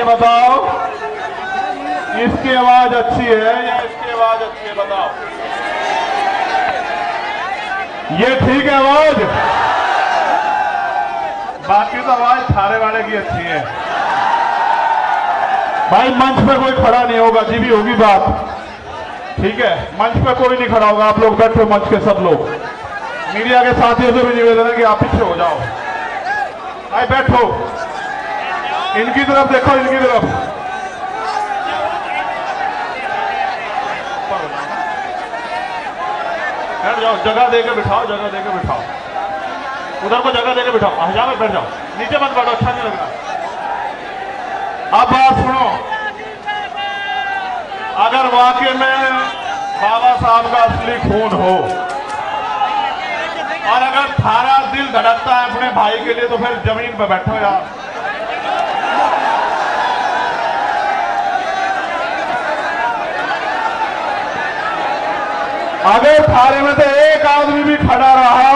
ये बताओ, इसकी आवाज अच्छी है या इसकी आवाज अच्छी है? बताओ, ये ठीक है आवाज? बाकी तो आवाज थारे वाले की अच्छी है। भाई मंच पे कोई खड़ा नहीं होगा, जी भी होगी बात, ठीक है? मंच पे कोई नहीं खड़ा होगा, आप लोग बैठो मंच के सब लोग। मीडिया के साथियों से भी निवेदन है कि आप पीछे हो जाओ। भाई बैठो, इनकी तरफ देखो, इनकी तरफ। बैठ जाओ, जगह देके बिठाओ, जगह देके बिठाओ, उधर को जगह देके बिठाओ। हजा में बैठ जाओ, नीचे मत बैठो, अच्छा नहीं लग रहा। अब बात सुनो, अगर वाकई में बाबा साहब का असली खून हो और अगर थारा दिल धड़कता है अपने भाई के लिए, तो फिर जमीन पर बैठो यार। अगर थारे में से एक आदमी भी खड़ा रहा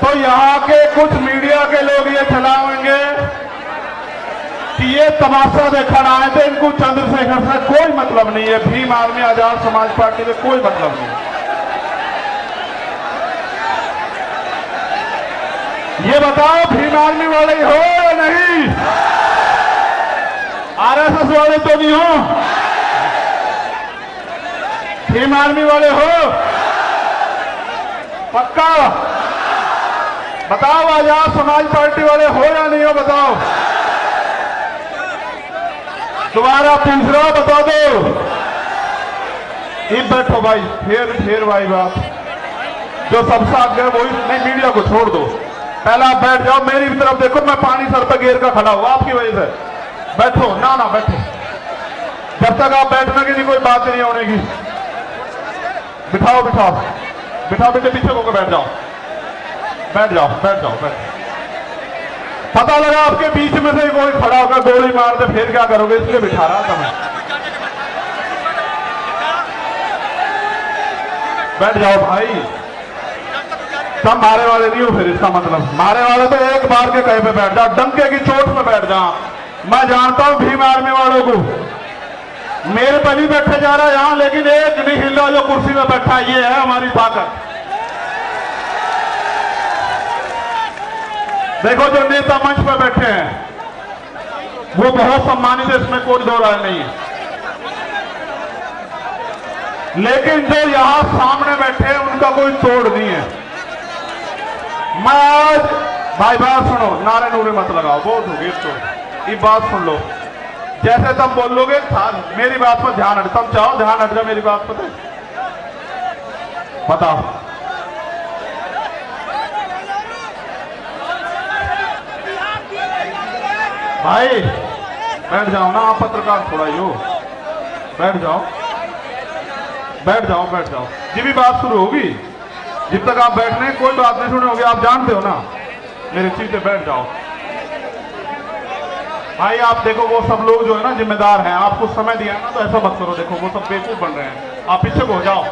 तो यहां के कुछ मीडिया के लोग ये चलाएंगे कि ये तमाशा देखकर आए थे, इनको चंद्रशेखर से कोई मतलब नहीं है, भीम आर्मी आजाद समाज पार्टी से कोई मतलब नहीं। ये बताओ, भीम आर्मी वाले हो या नहीं? आरएसएस वाले तो नहीं हो? भीम आर्मी वाले हो पक्का? बताओ, आजाद समाज पार्टी वाले हो या नहीं हो? बताओ, दोबारा पूछ रहा, बता दो। ये बैठो भाई, फिर भाई बात जो सबसे आगे वही नहीं, मीडिया को छोड़ दो, पहले आप बैठ जाओ, मेरी तरफ देखो, मैं पानी सर पर घेर कर खड़ा हुआ आपकी वजह से। बैठो ना बैठो, जब तक आप बैठने की नहीं कोई बात नहीं होने की। बिठाओ बिठाओ बिठाओ, बेटे पीछे होकर बैठ जाओ, बैठ जाओ, बैठ जाओ, बैठ। पता लगा आपके बीच में से कोई खड़ा होकर गोली मार दे, फिर क्या करोगे? इसलिए बिठा रहा था मैं। बैठ जाओ भाई, सब मारे वाले नहीं हो फिर, इसका मतलब मारे वाले तो एक बार के कहीं पे बैठ जाओ, डंके की चोट पे बैठ जाओ। मैं जानता हूं भीम आर्मी वालों को, मेरे पर भी बैठे जा रहा है यहां, लेकिन एक नहीं हिल रहा जो कुर्सी में बैठा, ये है हमारी ताकत। देखो जो नेता मंच पर बैठे हैं वो बहुत सम्मानित है, इसमें कोई दो राय नहीं है, लेकिन जो यहां सामने बैठे हैं उनका कोई तोड़ नहीं है। मैं आज भाई बात सुनो, नारे नूरे मत लगाओ, बहुत हो गई तो ये बात सुन लो। जैसे तुम बोलोगे मेरी बात पर ध्यान हट, तुम चाहो ध्यान हट जाओ मेरी बात पर, बताओ। भाई बैठ जाओ ना, आप पत्रकार थोड़ा ही हो, बैठ जाओ, बैठ जाओ, बैठ जाओ। जी भी बात शुरू होगी, जब तक आप बैठने कोई बात नहीं सुने होगी, आप जानते हो ना मेरे चीजें। बैठ जाओ भाई, आप देखो वो सब लोग जो है ना जिम्मेदार हैं, आपको समय दिया ना, तो ऐसा मत करो। देखो वो सब बेवकूफ बन रहे हैं, आप पीछे को हो जाओ,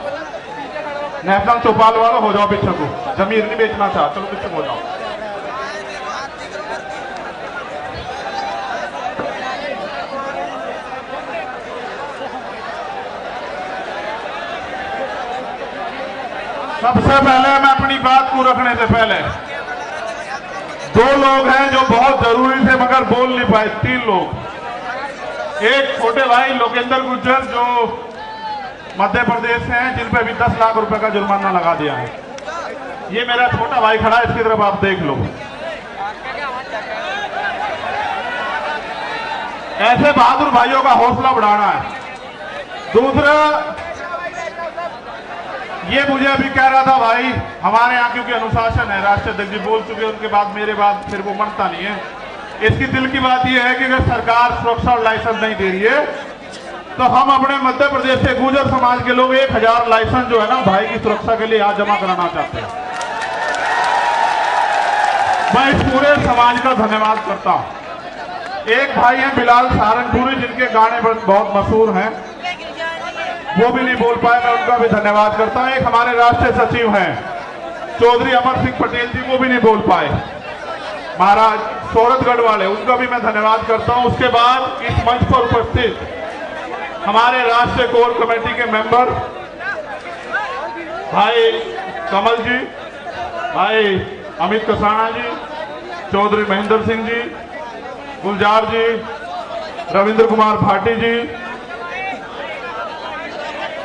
नेशनल चौपाल वाला हो जाओ पीछे को, जमीन नहीं बेचना चाह, चलो पीछे को हो जाओ। सबसे पहले मैं अपनी बात को रखने से पहले, दो लोग हैं जो बहुत जरूरी थे मगर बोल नहीं पाए, तीन लोग। एक छोटे भाई लोकेंद्र गुर्जर जो मध्य प्रदेश से हैं, जिन पे भी 10 लाख रुपए का जुर्माना लगा दिया है। ये मेरा छोटा भाई खड़ा है, इसकी तरफ आप देख लो। ऐसे बहादुर भाइयों का हौसला बढ़ाना है। दूसरा, ये मुझे अभी कह रहा था भाई, हमारे यहाँ क्योंकि अनुशासन है, राष्ट्रीय अध्यक्ष जी बोल चुके, उनके बाद मेरे बाद फिर वो मनता नहीं है। इसकी दिल की बात यह है कि अगर सरकार सुरक्षा और लाइसेंस नहीं दे रही है तो हम अपने मध्य प्रदेश के गुर्जर समाज के लोग 1000 लाइसेंस जो है ना भाई की सुरक्षा के लिए यहाँ जमा कराना चाहते हैं। मैं इस पूरे समाज का धन्यवाद करता हूँ। एक भाई हैं बिलाल सहारनपुरी, जिनके गाने बहुत मशहूर हैं, वो भी नहीं बोल पाए, मैं उनका भी धन्यवाद करता हूँ। एक हमारे राष्ट्रीय सचिव हैं चौधरी अमर सिंह पटेल जी, वो भी नहीं बोल पाए। महाराज सोरठगढ़ वाले, उनका भी मैं धन्यवाद करता हूं। उसके बाद इस मंच पर उपस्थित हमारे राष्ट्रीय कोर कमेटी के मेंबर भाई कमल जी, भाई अमित कसाना जी, चौधरी महेंद्र सिंह जी, गुलजार जी, रविंद्र कुमार भाटी जी,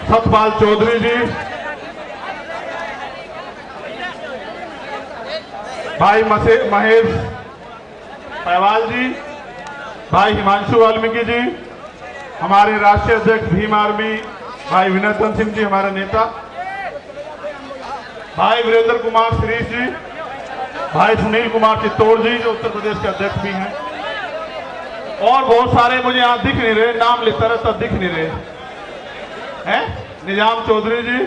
सतपाल चौधरी जी, भाई महेश पहवाल जी, भाई हिमांशु वाल्मीकि जी, हमारे राष्ट्रीय अध्यक्ष भीम आर्मी भाई विनोदन सिंह जी, हमारे नेता, भाई वीरेंद्र कुमार श्रीश जी, भाई सुनील कुमार चित्तौड़ जी जो उत्तर प्रदेश के अध्यक्ष भी हैं, और बहुत सारे मुझे यहां दिख नहीं रहे, नाम लेता रहता दिख नहीं रहे हैं। निजाम चौधरी जी,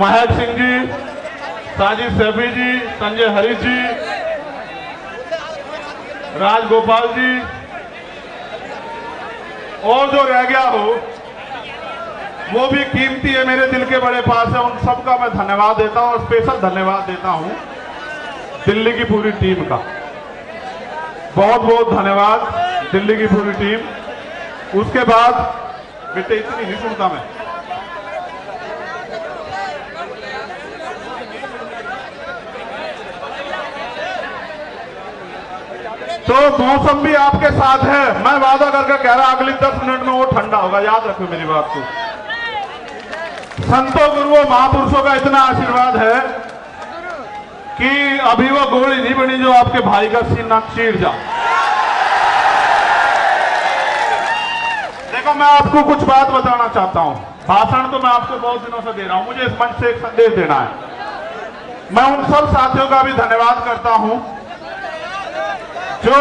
महक सिंह जी, साजिद सैफी जी, संजय हरीश जी, राजगोपाल जी, और जो रह गया हो वो भी कीमती है, मेरे दिल के बड़े पास है। उन सबका मैं धन्यवाद देता हूं और स्पेशल धन्यवाद देता हूं दिल्ली की पूरी टीम का। बहुत बहुत धन्यवाद दिल्ली की पूरी टीम। उसके बाद बेटे इतनी नहीं सुनता मैं, तो मौसम भी आपके साथ है। मैं वादा करके कह रहा अगली 10 मिनट में वो ठंडा होगा, याद रखो मेरी बात को। संतों गुरुओं महापुरुषों का इतना आशीर्वाद है कि अभी वो गोली नहीं बनी जो आपके भाई का सीना चीर जा। देखो मैं आपको कुछ बात बताना चाहता हूं, भाषण तो मैं आपको बहुत दिनों से दे रहा हूं, मुझे इस मंच से एक संदेश देना है। मैं उन सब साथियों का भी धन्यवाद करता हूं जो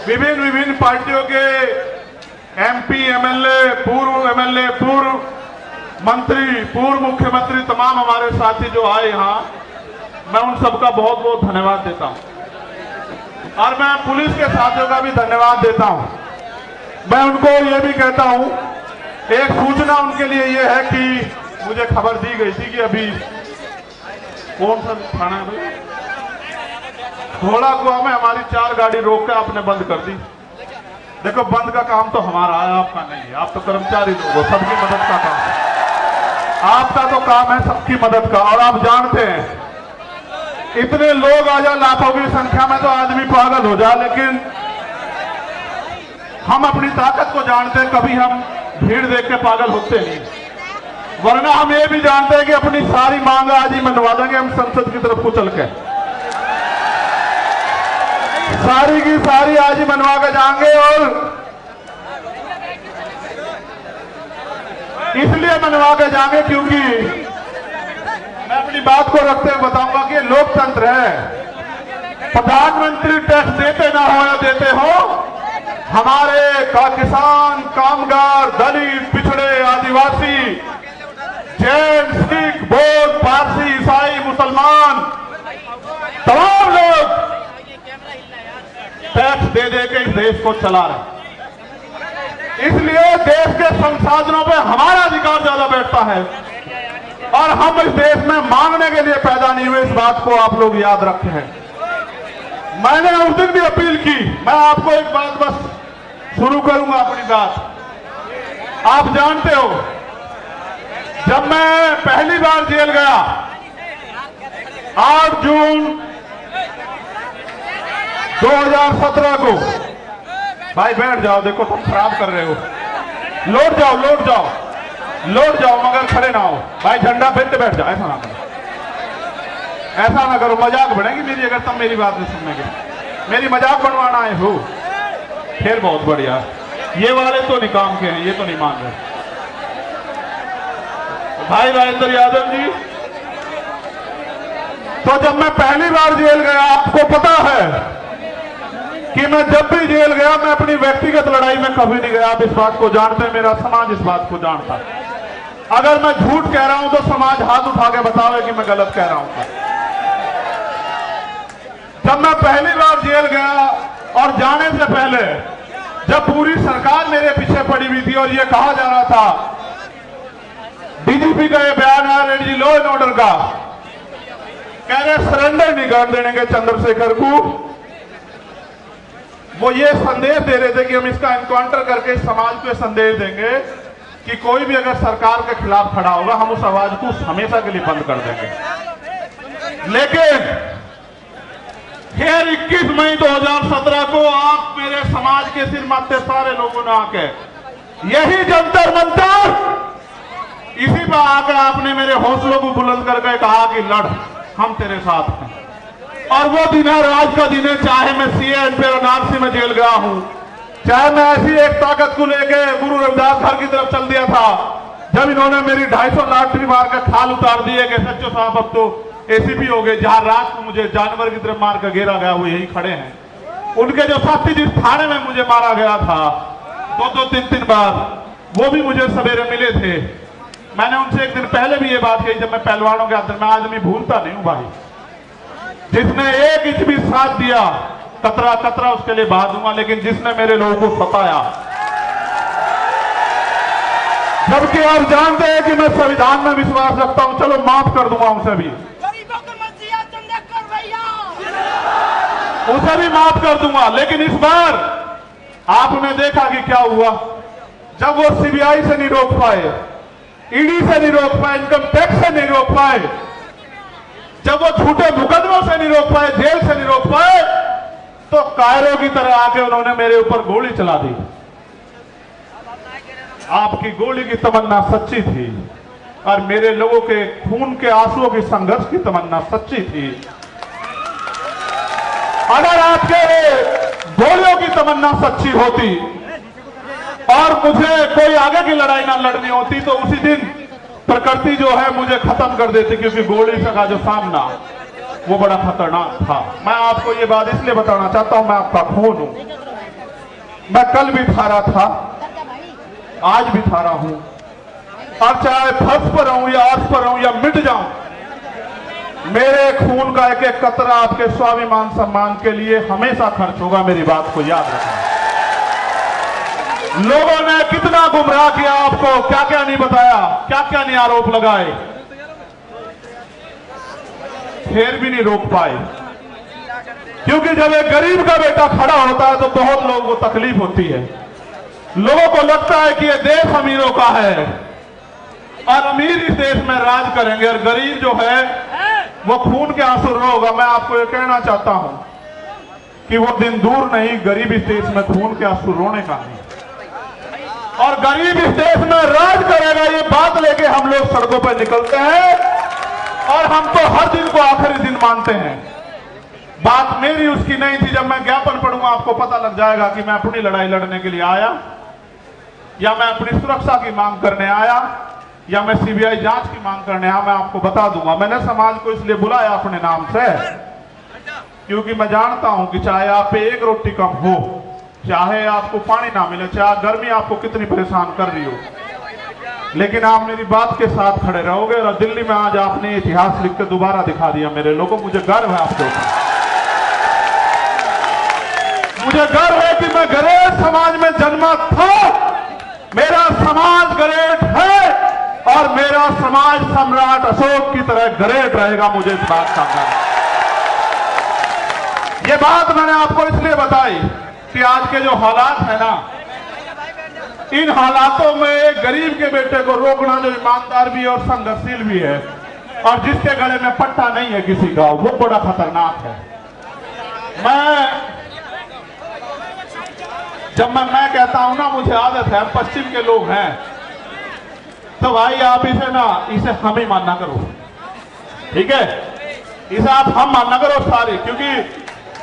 विभिन्न पार्टियों के एमपी, एमएलए, पूर्व मंत्री, पूर्व मुख्यमंत्री, तमाम हमारे साथी जो आए यहां, मैं उन सबका बहुत बहुत धन्यवाद देता हूं। और मैं पुलिस के साथियों का भी धन्यवाद देता हूं। मैं उनको ये भी कहता हूं, एक सूचना उनके लिए ये है कि मुझे खबर दी गई थी कि अभी कौन सा थाना है भाई, घोड़ा कुआं में हमारी 4 गाड़ी रोक के आपने बंद कर दी। देखो बंद का काम तो हमारा है, आपका नहीं है। आप तो कर्मचारी लोग हो, सबकी मदद का काम है। आपका तो काम है सबकी मदद का। और आप जानते हैं इतने लोग आ जाए लाखों की संख्या में तो आदमी पागल हो जाए, लेकिन हम अपनी ताकत को जानते हैं, कभी हम भीड़ देख के पागल होते नहीं। वरना हम ये भी जानते हैं कि अपनी सारी मांग आज ही मनवा देंगे हम संसद की तरफ को चल के, सारी की सारी आज ही मनवा के जाएंगे। और इसलिए मनवा के जाएंगे क्योंकि मैं अपनी बात को रखते हुए बताऊंगा कि लोकतंत्र है। प्रधानमंत्री टैक्स देते ना हो या देते हो, हमारे किसान, कामगार, दलित, पिछड़े, आदिवासी, जैन, सिख, बौद्ध, पारसी, ईसाई, मुसलमान, तमाम लोग टैक्स दे दे के इस देश को चला रहे। इसलिए देश के संसाधनों पे हमारा अधिकार ज्यादा बैठता है और हम इस देश में मांगने के लिए पैदा नहीं हुए, इस बात को आप लोग याद रखे हैं। मैंने उस दिन भी अपील की, मैं आपको एक बात बस शुरू करूंगा अपनी बात। आप जानते हो जब मैं पहली बार जेल गया 8 जून 2017 को, भाई बैठ जाओ, देखो तुम खराब कर रहे हो, लौट जाओ मगर खड़े ना हो। भाई झंडा फेंक के बैठ जाओ, ऐसा ना करो, मजाक बढ़ेगी मेरी अगर तुम मेरी बात नहीं सुनोगे। मेरी मजाक बनवाना है हो, फिर बहुत बढ़िया। ये वाले तो नहीं काम के हैं, ये तो नहीं मान रहे। भाई राजेंद्र यादव जी, तो जब मैं पहली बार जेल गया, आपको पता है कि मैं जब भी जेल गया मैं अपनी व्यक्तिगत लड़ाई में कभी नहीं गया। आप इस बात को जानते हैं, मेरा समाज इस बात को जानता है। अगर मैं झूठ कह रहा हूं तो समाज हाथ उठा के बतावे कि मैं गलत कह रहा हूं। जब मैं पहली बार जेल गया और जाने से पहले जब पूरी सरकार मेरे पीछे पड़ी हुई थी और ये कहा जा रहा था डीजीपी का ये बयान है रेड्डी लॉ एंड ऑर्डर का, कह रहे सरेंडर नहीं कर देंगे चंद्रशेखर को। वो ये संदेश दे रहे थे कि हम इसका एनकाउंटर करके समाज को संदेश देंगे कि कोई भी अगर सरकार के खिलाफ खड़ा होगा हम उस आवाज को हमेशा के लिए बंद कर देंगे। लेकिन फिर 21 मई 2017 को आप मेरे समाज के सिर माथे सारे लोगों ने आके यही जंतर मंतर, इसी पर आकर आपने मेरे हौसलों को बुलंद करके कहा कि लड़, हम तेरे साथ हैं। और वो दिन है, आज का दिन है, चाहे मैं सीएम पे वाराणसी में जेल गया हूं, चाहे मैं ऐसी एक ताकत को लेके गुरु रविदास घर की तरफ चल दिया था जब इन्होंने मेरी 250 लाठी मार कर खाल उतार दिए कि सच्चो साहब अब तो एसीपी हो गए। जहां रात को मुझे जानवर की तरफ मार कर घेरा गया वो यही खड़े हैं। उनके जो साथी जिस थाने में मुझे मारा गया था 2-3 बार, वो भी मुझे सवेरे मिले थे। मैंने उनसे एक दिन पहले भी ये बात कही जब मैं पहलवानों के अंदर, मैं आदमी भूलता नहीं हूं भाई, जिसने 1 इंच भी साथ दिया कतरा कतरा उसके लिए बहा दूंगा, लेकिन जिसने मेरे लोगों को सताया, जबकि आप जानते हैं कि मैं संविधान में विश्वास रखता हूं, चलो माफ कर दूंगा उसे भी, उसे भी माफ कर दूंगा। लेकिन इस बार आपने देखा कि क्या हुआ, जब वो सीबीआई से नहीं रोक पाए, ईडी से नहीं रोक पाए, इनकम टैक्स से नहीं रोक पाए, जब वो झूठे मुकदमों से नहीं रोक पाए, जेल से नहीं रोक पाए, तो कायरों की तरह आके उन्होंने मेरे ऊपर गोली चला दी। आपकी गोली की तमन्ना सच्ची थी और मेरे लोगों के खून के आंसुओं की संघर्ष की तमन्ना सच्ची थी। अगर आपके गोलियों की तमन्ना सच्ची होती और मुझे कोई आगे की लड़ाई ना लड़नी होती तो उसी दिन प्रकृति जो है मुझे खत्म कर देती, क्योंकि गोली का जो सामना वो बड़ा खतरनाक था। मैं आपको ये बात इसलिए बताना चाहता हूं, मैं आपका खून हूं, मैं कल भी था रहा था, आज भी था रहा हूं, और चाहे फर्श पर रहूं या अर्श पर रहूं या मिट जाऊं, मेरे खून का एक एक कतरा आपके स्वाभिमान सम्मान के लिए हमेशा खर्च होगा। मेरी बात को याद रखना। लोगों ने कितना गुमराह किया आपको, क्या क्या नहीं बताया, क्या क्या नहीं आरोप लगाए, फिर भी नहीं रोक पाए। क्योंकि जब एक गरीब का बेटा खड़ा होता है तो बहुत लोगों को तकलीफ होती है। लोगों को लगता है कि यह देश अमीरों का है और अमीर इस देश में राज करेंगे और गरीब जो है वो खून के आंसू रोगा। मैं आपको ये कहना चाहता हूं कि वो दिन दूर नहीं, गरीब इस देश में खून के आंसू रोने का नहीं, और गरीब इस देश में राज करेगा, ये बात लेके हम लोग सड़कों पर निकलते हैं और हम तो हर दिन को आखिरी दिन मानते हैं। बात मेरी उसकी नहीं थी। जब मैं ज्ञापन पढ़ूंगा आपको पता लग जाएगा कि मैं अपनी लड़ाई लड़ने के लिए आया या मैं अपनी सुरक्षा की मांग करने आया या मैं सीबीआई जांच की मांग करने आया, मैं आपको बता दूंगा। मैंने समाज को इसलिए बुलाया अपने नाम से क्योंकि मैं जानता हूं कि चाहे आप पे एक रोटी कम हो, चाहे आपको पानी ना मिले, चाहे गर्मी आपको कितनी परेशान कर रही हो, लेकिन आप मेरी बात के साथ खड़े रहोगे। और दिल्ली में आज आपने इतिहास लिख के दोबारा दिखा दिया मेरे लोगों, मुझे गर्व है आपके ऊपर। मुझे गर्व है कि मैं गरेट समाज में जन्मा था, मेरा समाज गरेट है और मेरा समाज सम्राट अशोक की तरह गरेट रहेगा। मुझे इस बात का गर्व है। ये बात मैंने आपको इसलिए बताई कि आज के जो हालात है ना, इन हालातों में एक गरीब के बेटे को रोकना जो ईमानदार भी है और संघर्षशील भी है और जिसके गले में पट्टा नहीं है किसी का, वो बड़ा खतरनाक है। जब मैं कहता हूं ना, मुझे आदत है, हम पश्चिम के लोग हैं, तो भाई आप इसे हम ही मानना करो, ठीक है? इसे आप हम मानना करो सारे, क्योंकि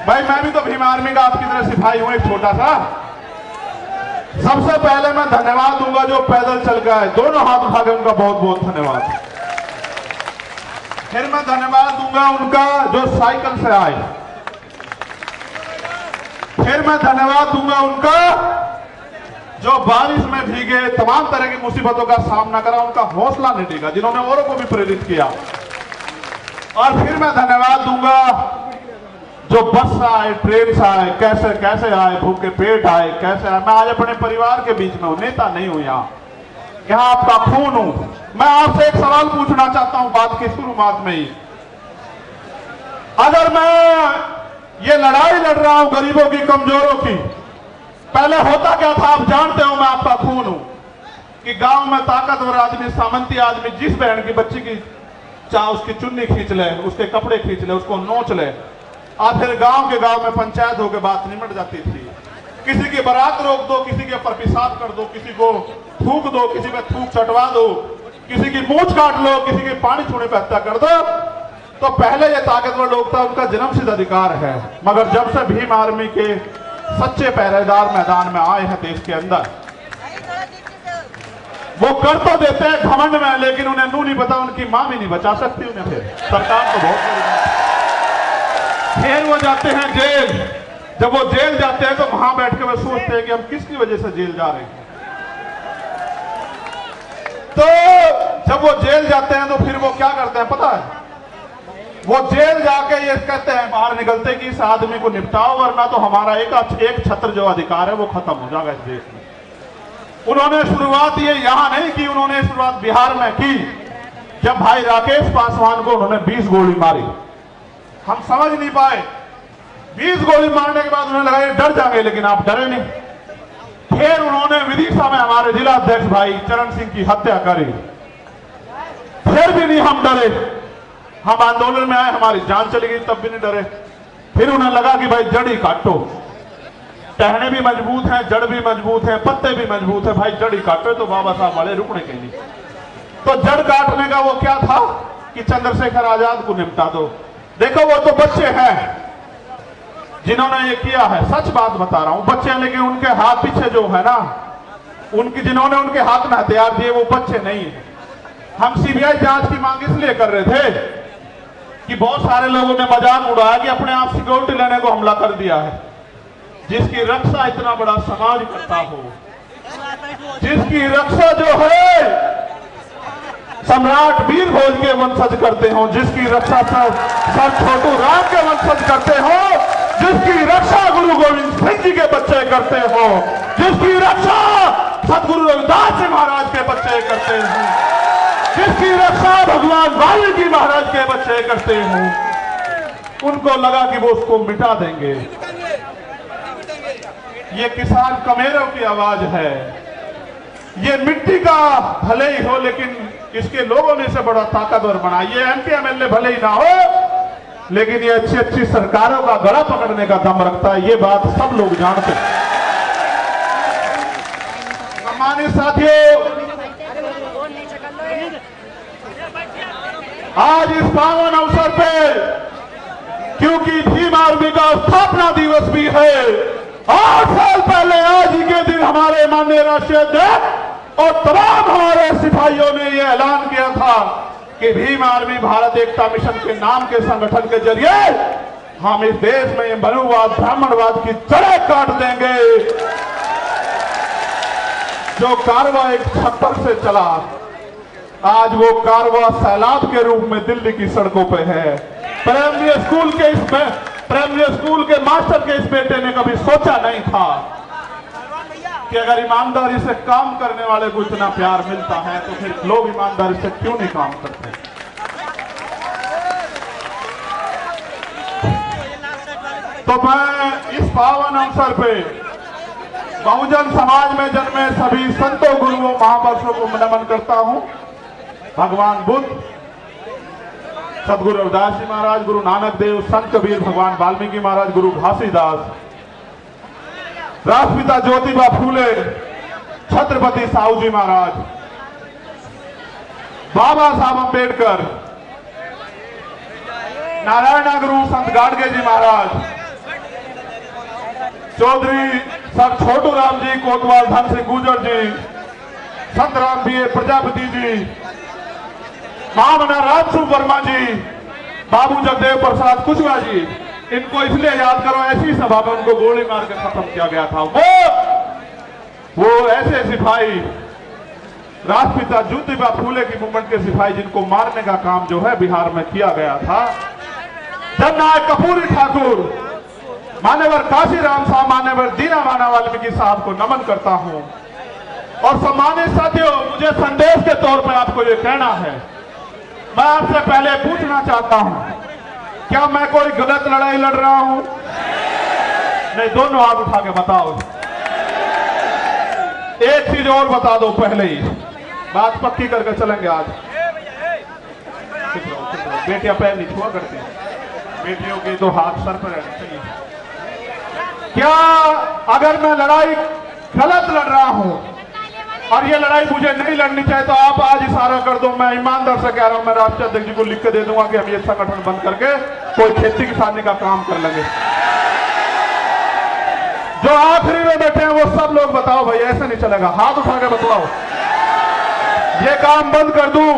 भाई मैं भी तो भीम आर्मी का आपकी तरह सिपाही हूं, एक छोटा सा। सबसे पहले मैं धन्यवाद दूंगा जो पैदल चल के आए, दोनों हाथ उठा के उनका बहुत बहुत धन्यवाद। फिर मैं धन्यवाद दूंगा उनका जो साइकिल से आए, फिर मैं धन्यवाद दूंगा उनका जो बारिश में भीगे, तमाम तरह की मुसीबतों का सामना करा, उनका हौसला नहीं डिगा, जिन्होंने औरों को भी प्रेरित किया। और फिर मैं धन्यवाद दूंगा जो बस से आए, ट्रेन से आए, कैसे कैसे आए, भूखे पेट आए, कैसे आए। मैं आज अपने परिवार के बीच में हूं, नेता नहीं हूं, यहाँ आपका खून हूं, मैं आपसे एक सवाल पूछना चाहता हूं बात की शुरुआत में ही। अगर मैं ये लड़ाई लड़ रहा हूं गरीबों की, कमजोरों की, पहले होता क्या था आप जानते हो, मैं आपका खून हूं कि गांव में ताकतवर आदमी, सामंती आदमी जिस बहन की बच्ची की चाहे उसकी चुन्नी खींच ले, उसके कपड़े खींच ले, उसको नोच ले, और फिर गांव में पंचायत होकर बात निमट जाती थी। किसी की बारात रोक दो, किसी के ऊपर पेशाब कर दो, किसी को थूक दो, किसी पे थूक चटवा दो, किसी की मूंछ काट लो, किसी के पानी छूने पे हत्या कर दो। तो पहले ये ताकतवर लोग था, उनका जन्मसिद्ध अधिकार है। मगर जब से भीम आर्मी के सच्चे पहरेदार मैदान में आए हैं देश के अंदर, वो कर तो देते हैं घमंड में, लेकिन उन्हें नू नहीं पता, उनकी मां भी नहीं बचा सकती उन्हें। फिर सरकार तो बहुत बड़ी। फिर वो जाते हैं जेल। जब वो जेल जाते हैं तो वहां बैठ के वो सोचते हैं कि हम किसकी वजह से जेल जा रहे हैं। तो जब वो जेल जाते हैं तो फिर वो क्या करते हैं पता है? वो जेल जाके ये कहते हैं बाहर निकलते कि इस आदमी को निपटाओ, वरना तो हमारा एक छत्र जो अधिकार है वो खत्म हो जाएगा इस देश में। उन्होंने शुरुआत ये यहां नहीं की, उन्होंने शुरुआत बिहार में की। जब भाई राकेश पासवान को उन्होंने 20 गोली मारी, हम समझ नहीं पाए। 20 गोली मारने के बाद उन्हें लगा ये डर जाएंगे, लेकिन आप डरे नहीं। फिर उन्होंने विदिशा में हमारे जिला अध्यक्ष भाई चरण सिंह की हत्या करी, फिर भी नहीं हम डरे। हम आंदोलन में आए, हमारी जान चली गई, तब भी नहीं डरे। फिर उन्हें लगा कि भाई जड़ ही काटो, टहने भी मजबूत हैं, जड़ भी मजबूत है, पत्ते भी मजबूत है, भाई जड़ ही काटो। तो बाबा साहब वाले रुकने के लिए तो जड़ काटने का वो क्या था कि चंद्रशेखर आजाद को निपटा दो। देखो वो तो बच्चे हैं जिन्होंने ये किया है, सच बात बता रहा हूं, बच्चे हैं, लेकिन उनके हाथ पीछे जो है ना, जिन्होंने उनके हाथ में हथियार दिए वो बच्चे नहीं है। हम सीबीआई जांच की मांग इसलिए कर रहे थे कि बहुत सारे लोगों ने मजाक उड़ाया कि अपने आप सिक्योरिटी लेने को हमला कर दिया है। जिसकी रक्षा इतना बड़ा समाज करता हो, जिसकी रक्षा जो है सम्राट वीर भोज के वंशज करते हो, जिसकी रक्षा सर छोटू राम के वंशज करते हो, जिसकी रक्षा गुरु गोविंद सिंह जी के बच्चे करते हो, जिसकी रक्षा सतगुरु रविदास जी महाराज के बच्चे करते हो, जिसकी रक्षा भगवान वाल्मीकि महाराज के बच्चे करते हो, उनको लगा कि वो उसको मिटा देंगे। ये किसान कमेरों की आवाज है। ये मिट्टी का भले ही हो, लेकिन इसके लोगों ने इसे बड़ा ताकतवर बना। ये एमपी एमएलए भले ही ना हो, लेकिन ये अच्छी अच्छी सरकारों का गला पकड़ने का दम रखता है। ये बात सब लोग जानते हैं। सम्मानित साथियों, आज इस पावन अवसर पे, क्योंकि भीम आर्मी का स्थापना दिवस भी है, 8 साल पहले आज ही के दिन हमारे माननीय राष्ट्रीय अध्यक्ष और तमाम हमारे सिपाहियों ने यह ऐलान किया था कि भीम आर्मी भारत एकता मिशन के नाम के संगठन के जरिए हम इस देश में मनुवाद, ब्राह्मणवाद की जड़ें काट देंगे। जो कारवा एक छप्पर से चला, आज वो कारवा सैलाब के रूप में दिल्ली की सड़कों पे है। प्राइमरी स्कूल के मास्टर के इस बेटे ने कभी सोचा नहीं था कि अगर ईमानदारी से काम करने वाले को इतना प्यार मिलता है तो फिर लोग ईमानदारी से क्यों नहीं काम करते। तो मैं इस पावन अवसर पे बहुजन समाज में जन्मे सभी संतों, गुरुओं, महापुरुषों को नमन करता हूं। भगवान बुद्ध, सदगुरु रविदास जी महाराज, गुरु नानक देव, संत कबीर, भगवान वाल्मीकि महाराज, गुरु घासीदास, राष्ट्रपिता ज्योतिबा फूले, छत्रपति साहू जी महाराज, बाबा साहब अंबेडकर, नारायण गुरु संत गाडगे जी महाराज, चौधरी सर छोटू राम जी, कोतवाल धन सिंह गुर्जर जी, संत राम बी प्रजापति जी, महामना राजसूप वर्मा जी, बाबू जगदेव प्रसाद कुशवाहा जी, इनको इसलिए याद करो, ऐसी सभा में उनको गोली मार के खत्म किया गया था। वो ऐसे सिपाही, राष्ट्रपिता ज्योतिबा फूले की मूवमेंट के सिपाही, जिनको मारने का काम जो है बिहार में किया गया था। जननायक कपूरी ठाकुर, मान्यवर काशीराम साहब, मान्यवर दीना माना वाल्मीकि साहब को नमन करता हूं। और सम्मानित साथियों, मुझे संदेश के तौर पे आपको ये कहना है, मैं आपसे पहले पूछना चाहता हूं, क्या मैं कोई गलत लड़ाई लड़ रहा हूं? नहीं, दोनों हाथ उठा के बताओ। एक चीज और बता दो पहले ही, बात पक्की करके चलेंगे आज। बेटियां पैर नहीं छुआ करती, बेटियों के तो हाथ सर पर रहने चाहिए। क्या अगर मैं लड़ाई गलत लड़ रहा हूं और ये लड़ाई मुझे नहीं लड़नी चाहिए, तो आप आज इशारा कर दो। मैं ईमानदार से कह रहा हूं, मैं राष्ट्रीय अध्यक्ष जी को लिख के दे दूंगा कि हम ये संगठन बंद करके कोई खेती किसानी का काम कर लेंगे। जो आखिरी में बैठे हैं वो सब लोग बताओ भाई, ऐसे नहीं चलेगा। हाथ उठा के बताओ, ये काम बंद कर दूं?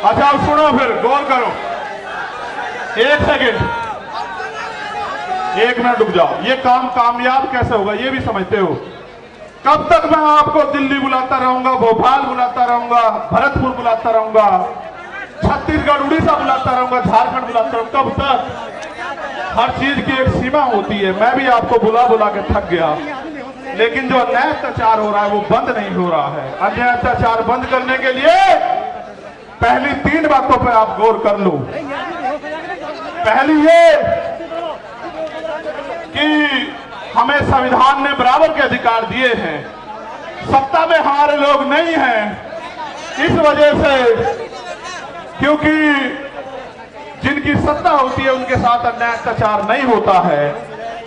अच्छा अब सुनो, फिर गौर करो, एक सेकेंड, एक मिनट रुक जाओ। ये काम कामयाब कैसे होगा ये भी समझते हो? कब तक मैं आपको दिल्ली बुलाता रहूंगा, भोपाल बुलाता रहूंगा, भरतपुर बुलाता रहूंगा, छत्तीसगढ़ उड़ीसा बुलाता रहूंगा, झारखंड बुलाता रहूंगा? कब तक? हर चीज की एक सीमा होती है। मैं भी आपको बुला बुला के थक गया, लेकिन जो अन्याय अत्याचार हो रहा है वो बंद नहीं हो रहा है। अन्याय अत्याचार बंद करने के लिए पहली 3 बातों पर आप गौर कर लो। पहली ये कि हमें संविधान ने बराबर के अधिकार दिए हैं, सत्ता में हमारे लोग नहीं हैं, इस वजह से, क्योंकि जिनकी सत्ता होती है उनके साथ अन्याय अत्याचार नहीं होता है।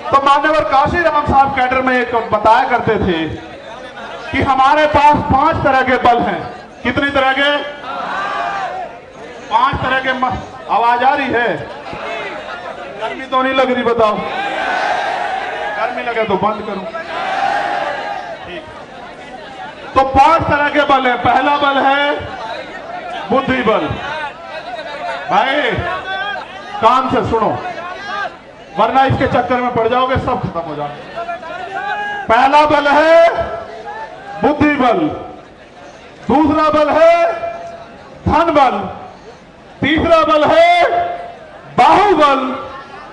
तो मान्यवर काशीराम साहब कैडर में एक बताया करते थे कि हमारे पास 5 तरह के बल हैं। कितनी तरह के? 5 तरह के। आवाज आ रही है? गर्मी तो नहीं लग रही? बताओ, गर्मी लगे तो बंद करूं। ठीक, तो 5 तरह के बल है। पहला बल है बुद्धि बल। भाई कान से सुनो, वरना इसके चक्कर में पड़ जाओगे, सब खत्म हो जाएगा। पहला बल है बुद्धि बल, दूसरा बल है धन बल, तीसरा बल है बाहुबल,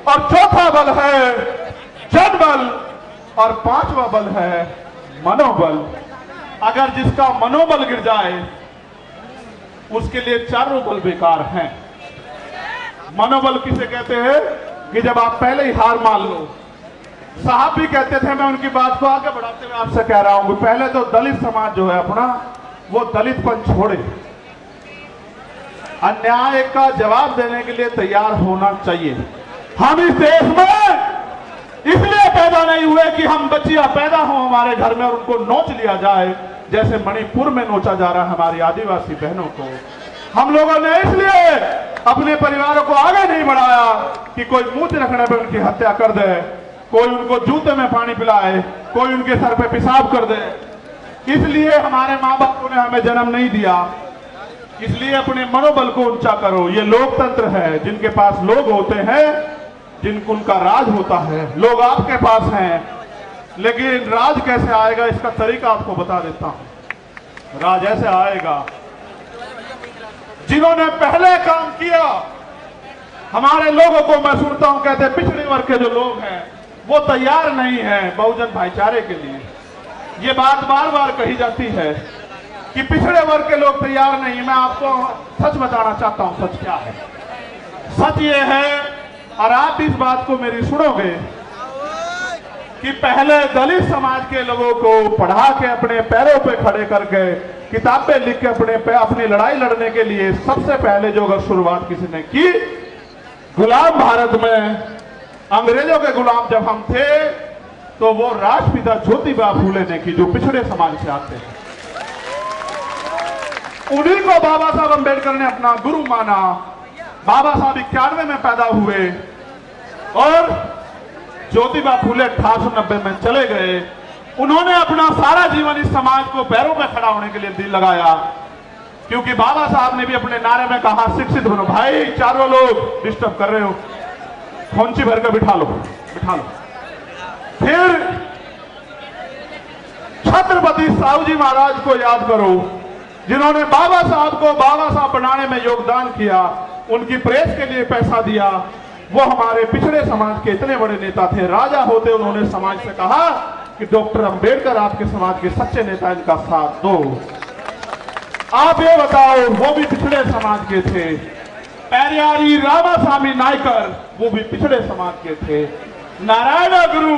और चौथा बल है जन बल, और 5वां बल है मनोबल। अगर जिसका मनोबल गिर जाए उसके लिए चारों बल बेकार हैं। मनोबल किसे कहते हैं? कि जब आप पहले ही हार मान लो। साहब भी कहते थे, मैं उनकी बात को आगे बढ़ाते हुए आपसे कह रहा हूं, पहले तो दलित समाज जो है अपना, वो दलितपन छोड़े, अन्याय का जवाब देने के लिए तैयार होना चाहिए। हम इस देश में इसलिए पैदा नहीं हुए कि हम बच्चियां पैदा हो हमारे घर में और उनको नोच लिया जाए, जैसे मणिपुर में नोचा जा रहा है हमारी आदिवासी बहनों को। हम लोगों ने इसलिए अपने परिवारों को आगे नहीं बढ़ाया कि कोई मूछ रखने पर उनकी हत्या कर दे, कोई उनको जूते में पानी पिलाए, कोई उनके सर पे पेशाब कर दे। इसलिए हमारे माँ बापों ने हमें जन्म नहीं दिया। इसलिए अपने मनोबल को ऊंचा करो। ये लोकतंत्र है, जिनके पास लोग होते हैं, जिनको उनका राज होता है। लोग आपके पास हैं, लेकिन राज कैसे आएगा इसका तरीका आपको बता देता हूं। राज ऐसे आएगा, जिन्होंने पहले काम किया। हमारे लोगों को मैं सुनता हूं, कहते पिछड़े वर्ग के जो लोग हैं वो तैयार नहीं है बहुजन भाईचारे के लिए। ये बात बार बार कही जाती है कि पिछड़े वर्ग के लोग तैयार नहीं। मैं आपको सच बताना चाहता हूं, सच क्या है। सच ये है, और आप इस बात को मेरी सुनोगे, कि पहले दलित समाज के लोगों को पढ़ा के अपने पैरों पे खड़े करके किताबें लिख के अपनी लड़ाई लड़ने के लिए सबसे पहले जो अगर शुरुआत किसी ने की, गुलाम भारत में अंग्रेजों के गुलाम जब हम थे, तो वो राष्ट्रपिता ज्योतिबा फूले ने की, जो पिछड़े समाज से आते हैं। उन्हीं को बाबा साहब अम्बेडकर ने अपना गुरु माना। बाबा साहब 91 में पैदा हुए और ज्योतिबा फूले 1890 में चले गए। उन्होंने अपना सारा जीवन इस समाज को पैरों में खड़ा होने के लिए दिल लगाया, क्योंकि बाबा साहब ने भी अपने नारे में कहा, शिक्षित बनो। भाई चारों लोग डिस्टर्ब कर रहे हो, खोंची भर कर बिठा लो, बिठा लो। फिर छत्रपति साहू जी महाराज को याद करो, जिन्होंने बाबा साहब को बाबा साहब बनाने में योगदान किया, उनकी प्रेस के लिए पैसा दिया। वो हमारे पिछड़े समाज के इतने बड़े नेता थे। राजा होते उन्होंने समाज से कहा कि डॉक्टर अंबेडकर आपके समाज के सच्चे नेता, इनका साथ दो। आप ये बताओ, वो भी पिछड़े समाज के थे। पेरियारी रामास्वामी नायकर वो भी पिछड़े समाज के थे। नारायण गुरु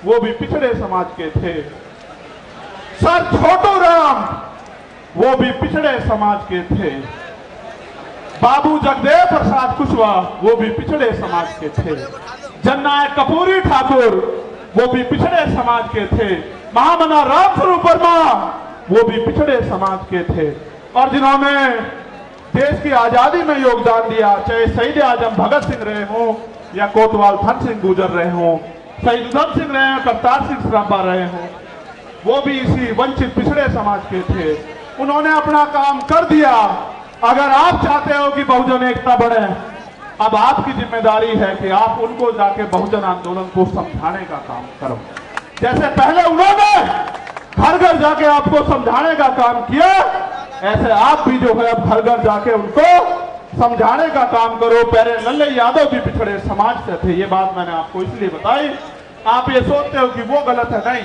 वो भी पिछड़े समाज के थे। सर छोटू राम वो भी पिछड़े समाज के थे। बाबू जगदेव प्रसाद कुशवाहा वो भी पिछड़े समाज के थे। जननायक कपूरी ठाकुर वो भी पिछड़े समाज के थे। महामना रामस्वरूप वर्मा वो भी पिछड़े समाज के थे। और जिन्होंने देश की आजादी में योगदान दिया, चाहे शहीद आजम भगत सिंह रहे हों या कोतवाल धन सिंह गुजर रहे हों, शहीद उधम सिंह रहे हों, करतार सिंह सराभा रहे हों, वो भी इसी वंचित पिछड़े समाज के थे। उन्होंने अपना काम कर दिया। अगर आप चाहते हो कि बहुजन एकता बढ़े, अब आपकी जिम्मेदारी है कि आप उनको जाके बहुजन आंदोलन को समझाने का काम करो। जैसे पहले उन्होंने घर घर जाके आपको समझाने का काम किया, ऐसे आप भी जो है अब घर घर जाके उनको समझाने का काम करो। पहले लल्ले यादव भी पिछड़े समाज से थे, ये बात मैंने आपको इसलिए बताई। आप ये सोचते हो कि वो गलत है, नहीं,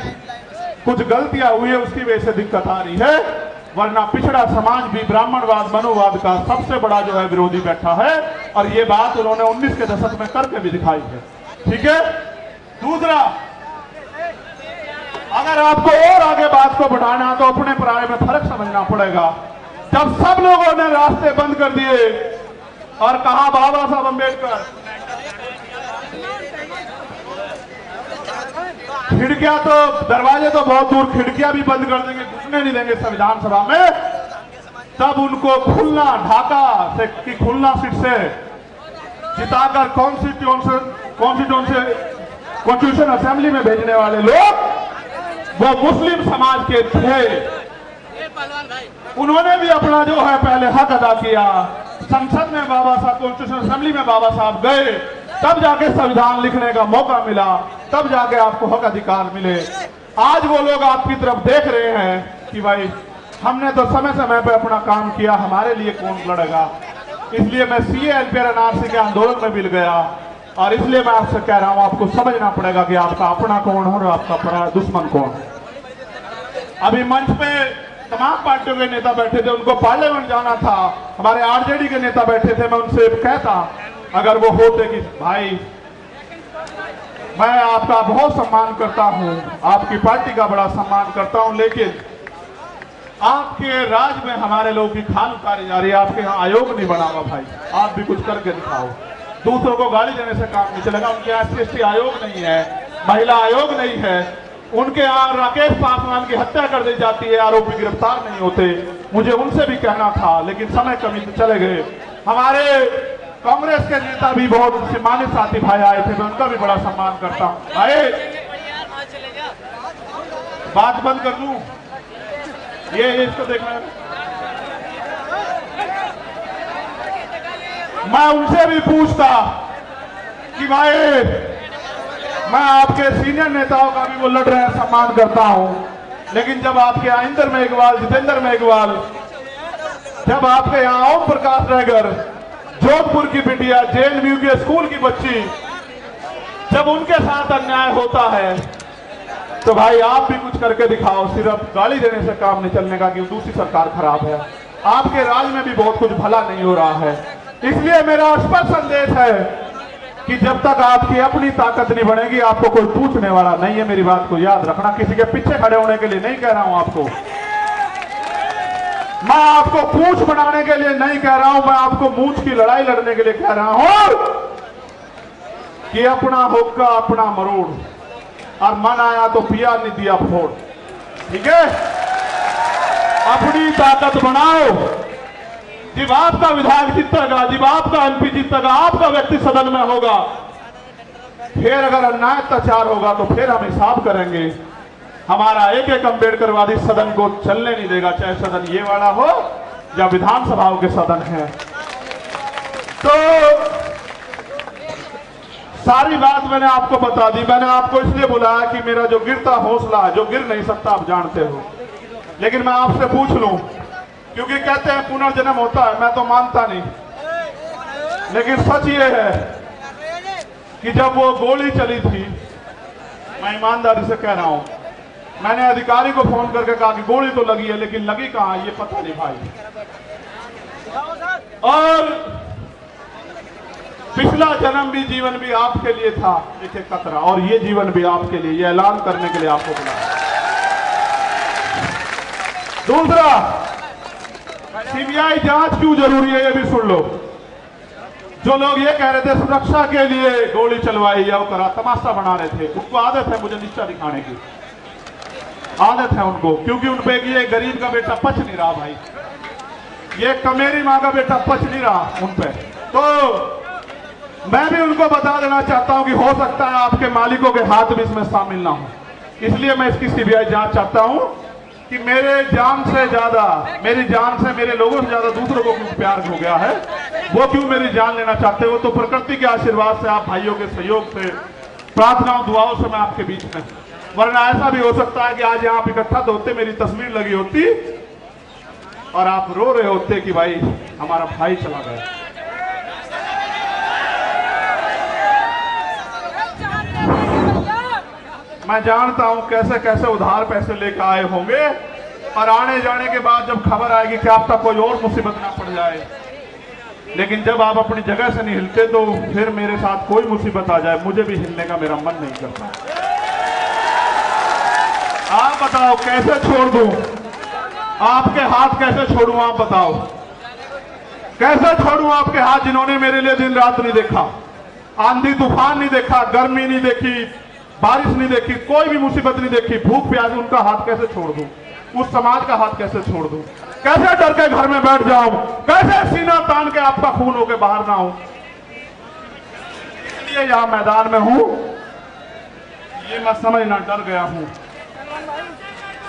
कुछ गलतियां हुई है, उसकी वजह से दिक्कत आ रही है। वरना पिछड़ा समाज भी ब्राह्मणवाद मनुवाद का सबसे बड़ा जो है विरोधी बैठा है, और ये बात उन्होंने 19 के दशक में करके भी दिखाई है। ठीक है। दूसरा, अगर आपको और आगे बात को बढ़ाना तो अपने पराये में फर्क समझना पड़ेगा। जब सब लोगों ने रास्ते बंद कर दिए और कहा बाबा साहब अम्बेडकर, खिड़कियां तो, दरवाजे तो बहुत दूर, खिड़कियां भी बंद कर देंगे, घुसने नहीं देंगे संविधान सभा में, तब उनको खुलना ढाका से की खुलना सीट से जिताकर कॉन्स्टिट्यूशन असेंबली में भेजने वाले लोग वो मुस्लिम समाज के थे। उन्होंने भी अपना जो है पहले हक अदा किया। संसद में बाबा साहब, कॉन्स्टिट्यूशन असेंबली में बाबा साहब गए, तब जाके संविधान लिखने का मौका मिला, तब जाके आपको हक अधिकार मिले। आज वो लोग आपकी तरफ देख रहे हैं कि भाई हमने तो समय समय पे अपना काम किया, हमारे लिए कौन लड़ेगा। इसलिए मैं सीए एलपीआर एनआरसी के आंदोलन में मिल गया, और इसलिए मैं आपसे कह रहा हूं, आपको समझना पड़ेगा कि आपका अपना कौन हो और आपका पराया दुश्मन कौन। अभी मंच पे तमाम पार्टियों के नेता बैठे थे, उनको पार्लियामेंट जाना था, हमारे आरजेडी के नेता बैठे थे। मैं उनसे कहता, अगर वो होते कि भाई मैं आपका बहुत सम्मान करता हूं, आपकी पार्टी का बड़ा सम्मान करता हूं, लेकिन आपके राज में हमारे लोगों की खाल उतारी जा रही है, आपके यहाँ आयोग नहीं बना हुआ भाई, आप भी कुछ करके दिखाओ। दूसरों को गाली देने से काम नहीं चलेगा। उनके यहाँ SC/ST आयोग नहीं है, महिला आयोग नहीं है, उनके यहाँ राकेश पासवान की हत्या कर दी जाती है, आरोपी गिरफ्तार नहीं होते। मुझे उनसे भी कहना था, लेकिन समय कमी से चले गए। हमारे कांग्रेस के नेता भी बहुत सम्मानित साथी भाई आए थे, मैं उनका भी बड़ा सम्मान करता हूँ। भाई बात बंद कर दूं, ये इसको देखना, मैं उनसे भी पूछता कि भाई मैं आपके सीनियर नेताओं का भी वो लड़ रहे हैं, सम्मान करता हूं, लेकिन जब आपके यहाँ इंदर मेघवाल, जितेंद्र मेघवाल, जब आपके यहाँ ओम प्रकाश रायगर, जोधपुर की बिटिया, JNU के स्कूल की बच्ची, जब उनके साथ अन्याय होता है तो भाई आप भी कुछ करके दिखाओ। सिर्फ गाली देने से काम नहीं चलने का कि दूसरी सरकार खराब है। आपके राज में भी बहुत कुछ भला नहीं हो रहा है। इसलिए मेरा स्पष्ट संदेश है कि जब तक आपकी अपनी ताकत नहीं बनेगी, आपको कोई पूछने वाला नहीं है। मेरी बात को याद रखना, किसी के पीछे खड़े होने के लिए नहीं कह रहा हूं आपको, मैं आपको पूछ बनाने के लिए नहीं कह रहा हूं, मैं आपको मूछ की लड़ाई लड़ने के लिए कह रहा हूं कि अपना होगा अपना मरोड़, और मन आया तो पिया नहीं दिया फोड़। ठीक है, अपनी ताकत बनाओ। जब आपका विधायक जीतेगा, जब आपका MP जीतेगा, आपका व्यक्ति सदन में होगा, फिर अगर अन्याय अत्याचार होगा तो फिर हम हिसाब करेंगे। हमारा एक एक अम्बेडकरवादी सदन को चलने नहीं देगा, चाहे सदन ये वाला हो या विधानसभाओं के सदन है। तो सारी बात मैंने आपको बता दी। मैंने आपको इसलिए बुलाया कि मेरा जो गिरता हौसला है, जो गिर नहीं सकता, आप जानते हो, लेकिन मैं आपसे पूछ लूं, क्योंकि कहते हैं पुनर्जन्म होता है, मैं तो मानता नहीं, लेकिन सच ये है कि जब वो गोली चली थी, मैं ईमानदारी से कह रहा हूं, मैंने अधिकारी को फोन करके कहा कि गोली तो लगी है, लेकिन लगी कहां ये पता नहीं भाई। और पिछला जन्म भी जीवन भी आपके लिए था एक एक कतरा, और ये जीवन भी आपके लिए, ये ऐलान करने के लिए आपको बुलाया। दूसरा, सीबीआई जांच क्यों जरूरी है ये भी सुन लो। जो लोग ये कह रहे थे सुरक्षा के लिए गोली चलवाई या वो करा, तमाशा बना रहे थे, उनको आदत है मुझे निश्चय दिखाने की, आदत है उनको, क्योंकि उन पे ये गरीब का बेटा पच नहीं रहा भाई, ये कमेरी माँ का बेटा पच नहीं रहा उन पे। तो मैं भी उनको बता देना चाहता हूं कि हो सकता है आपके मालिकों के हाथ भी इसमें शामिल ना हो, इसलिए मैं इसकी सीबीआई जांच चाहता हूं कि मेरे जान से ज्यादा, मेरी जान से, मेरे लोगों से ज्यादा दूसरों को क्यों प्यार हो गया है, वो क्यों मेरी जान लेना चाहते हो। तो प्रकृति के आशीर्वाद से, आप भाइयों के सहयोग से, प्रार्थनाओं दुआओं से मैं आपके बीच में, वरना ऐसा भी हो सकता है कि आज यहाँ आप इकट्ठा तो होते, मेरी तस्वीर लगी होती और आप रो रहे होते कि भाई हमारा भाई चला गया। मैं जानता हूं कैसे कैसे उधार पैसे लेकर आए होंगे, और आने जाने के बाद जब खबर आएगी कि आप तक कोई और मुसीबत ना पड़ जाए, लेकिन जब आप अपनी जगह से नहीं हिलते तो फिर मेरे साथ कोई मुसीबत आ जाए मुझे भी हिलने का मेरा मन नहीं करता। आप बताओ कैसे छोड़ दूं, आपके हाथ कैसे छोड़ूं, आप बताओ कैसे छोड़ूं आपके हाथ जिन्होंने मेरे लिए दिन रात नहीं देखा, आंधी तूफान नहीं देखा, गर्मी नहीं देखी, बारिश नहीं देखी, कोई भी मुसीबत नहीं देखी, भूख प्यास, उनका हाथ कैसे छोड़ दूं, उस समाज का हाथ कैसे छोड़ दूं, कैसे डर के घर में बैठ जाऊं, कैसे सीना तान के आपका खून होके बाहर ना हूं। इसलिए यहां मैदान में हूं, ये मैं समझना डर गया हूं,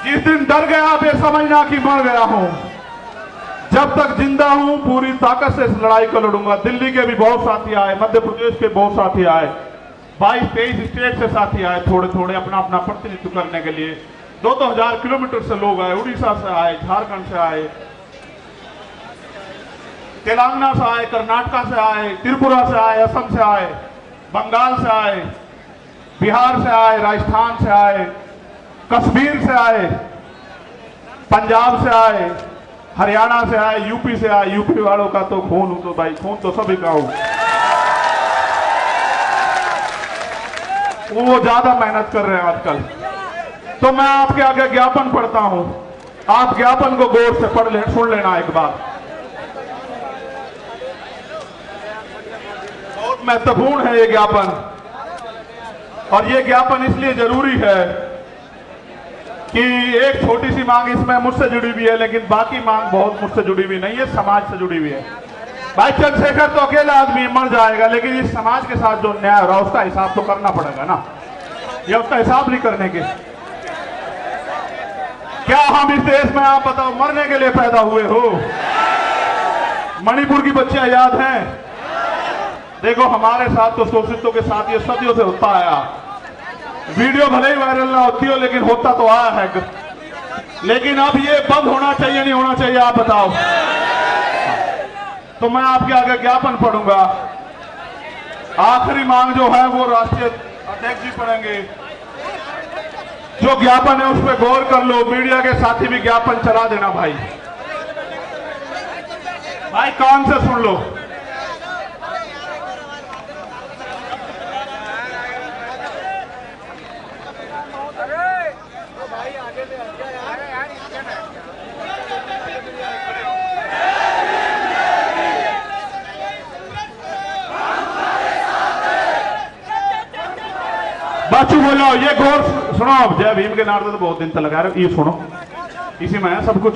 जिस दिन डर गया आप ये समझना कि मर गया हूं। जब तक जिंदा हूं पूरी ताकत से इस लड़ाई को लड़ूंगा। दिल्ली के भी बहुत साथी आए, मध्य प्रदेश के बहुत साथी आए, 22-23 स्टेट से साथी आए, थोड़े थोड़े अपना अपना प्रतिनिधित्व करने के लिए। 2-2 हजार किलोमीटर से लोग आए, उड़ीसा से आए, झारखंड से आए, तेलंगाना से आए, कर्नाटक से आए, त्रिपुरा से आए, असम से आए, बंगाल से आए, बिहार से आए, राजस्थान से आए, कश्मीर से आए, पंजाब से आए, हरियाणा से आए, यूपी से आए। यूपी वालों का तो खून हो, तो भाई खून तो सभी का हो, वो ज्यादा मेहनत कर रहे हैं आजकल। तो मैं आपके आगे ज्ञापन पढ़ता हूं, आप ज्ञापन को गौर से पढ़ ले, सुन लेना एक बार, बहुत महत्वपूर्ण है ये ज्ञापन। और ये ज्ञापन इसलिए जरूरी है कि एक छोटी सी मांग इसमें मुझसे जुड़ी हुई है, लेकिन बाकी मांग बहुत मुझसे जुड़ी हुई नहीं है, समाज से जुड़ी हुई है। भाई चंद्रशेखर तो अकेला आदमी मर जाएगा, लेकिन इस समाज के साथ जो न्याय हो रहा है उसका हिसाब तो करना पड़ेगा ना, ये उसका हिसाब नहीं करने के। क्या हम इस देश में, आप बताओ, मरने के लिए पैदा हुए हो? मणिपुर की बच्चियां याद हैं? देखो हमारे साथ तो शोषितों के साथ ये सदियों से होता आया, वीडियो भले ही वायरल ना होती हो लेकिन होता तो आया है। लेकिन अब ये बंद होना चाहिए नहीं होना चाहिए, आप बताओ। तो मैं आपके आगे ज्ञापन पढ़ूंगा, आखिरी मांग जो है वो राष्ट्रीय अध्यक्ष जी पढ़ेंगे। जो ज्ञापन है उस पर गौर कर लो, मीडिया के साथी भी ज्ञापन चला देना भाई, भाई कान से सुन लो। बाचू बोलो, ये गौर सुनो। जय भीम के नारे तो बहुत दिन तक लगा रहे, ये सुनो, इसी में है सब कुछ।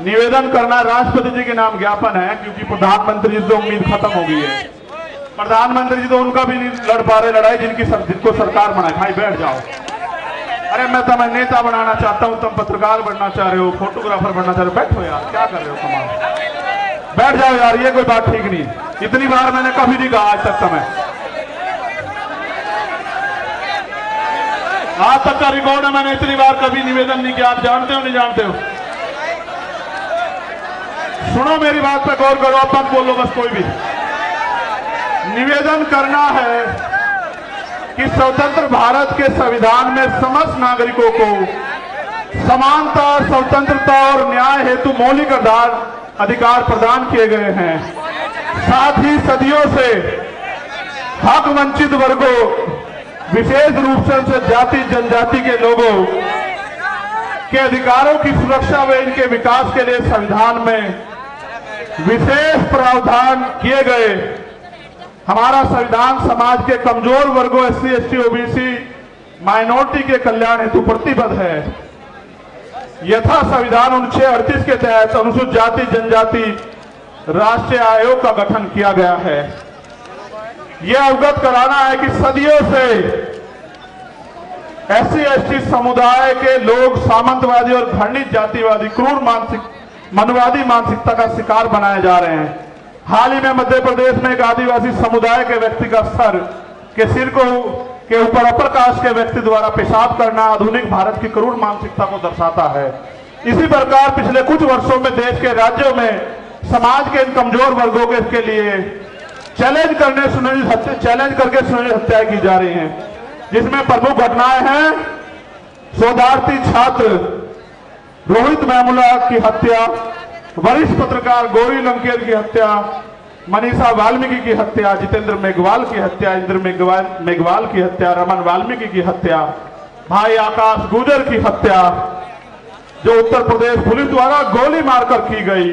निवेदन करना राष्ट्रपति जी के नाम ज्ञापन है, क्योंकि प्रधानमंत्री जी तो उम्मीद खत्म हो गई है। प्रधानमंत्री जी तो उनका भी नहीं लड़ पा रहे लड़ाई, जिनको सरकार बनाए। भाई बैठ जाओ। अरे मैं तुम्हें नेता बनाना चाहता हूं, तुम पत्रकार बनना चाह रहे हो, फोटोग्राफर बनना चाह रहे हो, बैठो यार, क्या कर रहे हो तुम? बैठ जाओ यार, ये कोई बात ठीक नहीं। इतनी बार मैंने कभी नहीं कहा आज तक तुम्हें, आज तक का रिकॉर्ड है, मैंने इतनी बार कभी निवेदन नहीं किया। आप जानते हो नहीं जानते हो? सुनो मेरी बात पे गौर करो, अब मत बोलो बस कोई भी। निवेदन करना है कि स्वतंत्र भारत के संविधान में समस्त नागरिकों को समानता, स्वतंत्रता और न्याय हेतु मौलिक अधिकार प्रदान किए गए हैं। साथ ही सदियों से हक वंचित वर्गों, विशेष रूप से अनुसूचित जाति जनजाति के लोगों के अधिकारों की सुरक्षा व इनके विकास के लिए संविधान में विशेष प्रावधान किए गए। हमारा संविधान समाज के कमजोर वर्गों SC, ST, OBC, माइनॉरिटी के कल्याण हेतु प्रतिबद्ध है। यथा संविधान अनुच्छेद 38 के तहत अनुसूचित जाति जनजाति राष्ट्रीय आयोग का गठन किया गया है। यह अवगत कराना है कि सदियों से SC, ST समुदाय के लोग सामंतवादी और घृणित जातिवादी क्रूर मनवादी मानसिकता का शिकार बनाए जा रहे हैं। हाल ही में मध्य प्रदेश में एक आदिवासी समुदाय के व्यक्ति का सिर के ऊपर अपर कास्ट के व्यक्ति द्वारा पेशाब करना आधुनिक भारत की क्रूर मानसिकता को दर्शाता है। इसी प्रकार पिछले कुछ वर्षों में देश के राज्यों में समाज के इन कमजोर वर्गों के लिए चैलेंज करके सुनिश्चित हत्याएं की जा रही हैं, जिसमें प्रमुख घटनाएं हैं शोधार्थी छात्र रोहित वेमुला की हत्या, वरिष्ठ पत्रकार गौरी लंकेर की हत्या, मनीषा वाल्मीकि की हत्या, जितेंद्र मेघवाल की हत्या, इंद्र मेघवाल की हत्या, रमन वाल्मीकि की हत्या, भाई आकाश गुजर की हत्या जो उत्तर प्रदेश पुलिस द्वारा गोली मारकर की गई।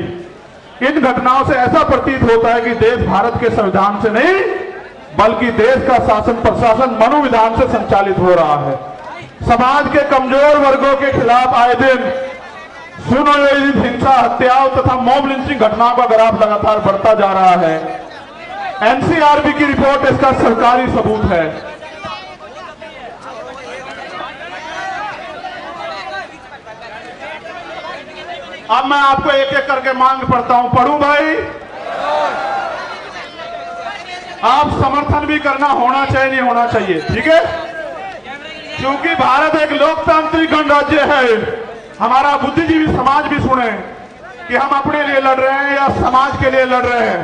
इन घटनाओं से ऐसा प्रतीत होता है कि देश भारत के संविधान से नहीं बल्कि देश का शासन प्रशासन मनोविधान से संचालित हो रहा है। समाज के कमजोर वर्गों के खिलाफ आए दिन सुनियोजित हिंसा, हत्याओं तथा मॉब लिंचिंग घटनाओं का ग्राफ लगातार बढ़ता जा रहा है। NCRB की रिपोर्ट इसका सरकारी सबूत है। अब मैं आपको एक एक करके मांग पढ़ता हूं। पढ़ूं भाई? आप समर्थन भी करना होना चाहिए, नहीं होना चाहिए, ठीक है? क्योंकि भारत एक लोकतांत्रिक गणराज्य है। हमारा बुद्धिजीवी समाज भी सुने कि हम अपने लिए लड़ रहे हैं या समाज के लिए लड़ रहे हैं।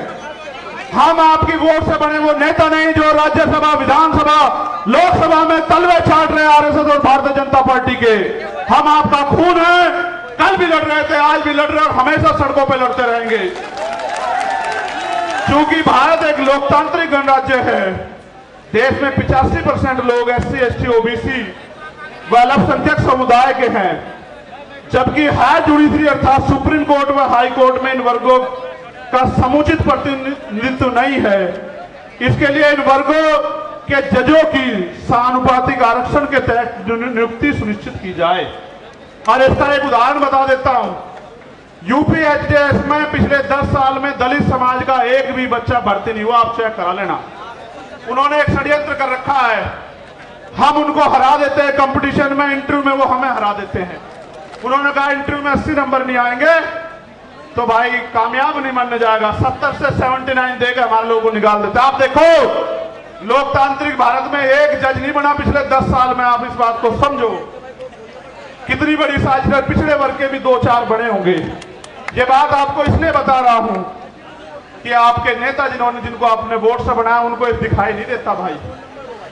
हम आपकी वोट से बने वो नेता नहीं जो राज्यसभा, विधानसभा, लोकसभा में तलवे चाट रहे RSS और भारतीय जनता पार्टी के। हम आपका खून है, कल भी लड़ रहे थे, आज भी लड़ रहे और हमेशा सड़कों पर लड़ते रहेंगे। क्योंकि भारत एक लोकतांत्रिक गणराज्य है। देश में 85% लोग SC, ST, OBC व अल्पसंख्यक समुदाय के हैं, जबकि हायर जुडिशरी अर्थात सुप्रीम कोर्ट व हाई कोर्ट में इन वर्गों का समुचित प्रतिनिधित्व नहीं है। इसके लिए इन वर्गों के जजों की समानुपातिक आरक्षण के तहत नियुक्ति सुनिश्चित की जाए। और इसका एक उदाहरण बता देता हूं। यूपी HDS में पिछले 10 साल में दलित समाज का एक भी बच्चा भर्ती नहीं हुआ। आप चेक करा लेना। उन्होंने एक षड्यंत्र कर रखा है। हम उनको हरा देते हैं कंपटीशन में, इंटरव्यू में वो हमें हरा देते हैं। उन्होंने कहा इंटरव्यू में 80 नंबर नहीं आएंगे तो भाई कामयाब नहीं मानने जाएगा। 70 से 79 देकर हमारे लोगों को निकाल देते। आप देखो, लोकतांत्रिक भारत में एक जज नहीं बना पिछले 10 साल में। आप इस बात को समझो, कितनी बड़ी साजिश है। पिछड़े वर्ग के भी 2-4 बड़े होंगे। ये बात आपको इसलिए बता रहा हूं कि आपके नेता जिनको आपने वोट से बनाया उनको ये दिखाई नहीं देता भाई।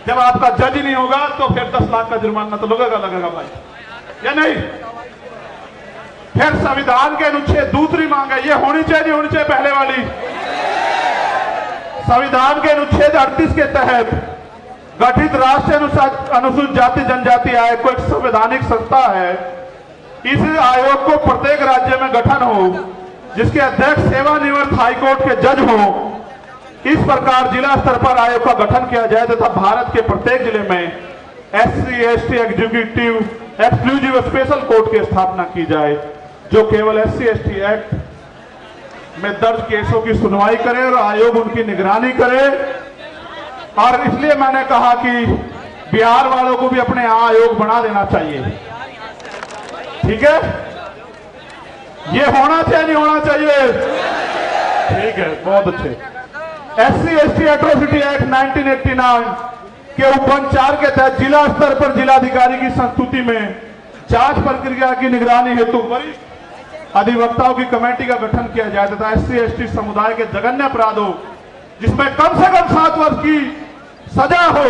जब आपका जज ही नहीं होगा तो फिर 10 लाख का जुर्माना तो लगेगा भाई, या नहीं? फिर संविधान के अनुच्छेद दूसरी मांग है, ये होनी चाहिए नहीं होनी चाहिए? पहले वाली संविधान के अनुच्छेद 38 के तहत गठित राष्ट्रीय अनुसूचित जाति जनजाति आयोग को एक संवैधानिक संस्था है। इस आयोग को प्रत्येक राज्य में गठन हो, जिसके अध्यक्ष सेवानिवृत्त हाईकोर्ट के जज हो। इस प्रकार जिला स्तर पर आयोग का गठन किया जाए तथा भारत के प्रत्येक जिले में SC, ST executive exclusive special court की स्थापना की जाए, जो केवल SC, ST एक्ट में दर्ज केसों की सुनवाई करे और आयोग उनकी निगरानी करे। और इसलिए मैंने कहा कि बिहार वालों को भी अपने यहां आयोग बना देना चाहिए, ठीक है? ये होना चाहिए नहीं होना चाहिए? ठीक है, बहुत अच्छे। SC, ST एट्रोसिटी एक्ट 1989 के उपबंध 4 के तहत जिला स्तर पर जिलाधिकारी की संस्तुति में जांच प्रक्रिया की निगरानी हेतु वरिष्ठ अधिवक्ताओं की कमेटी का गठन किया जाए तथा SC, ST समुदाय के जघन्य अपराधों जिसमें कम से कम 7 वर्ष की सजा हो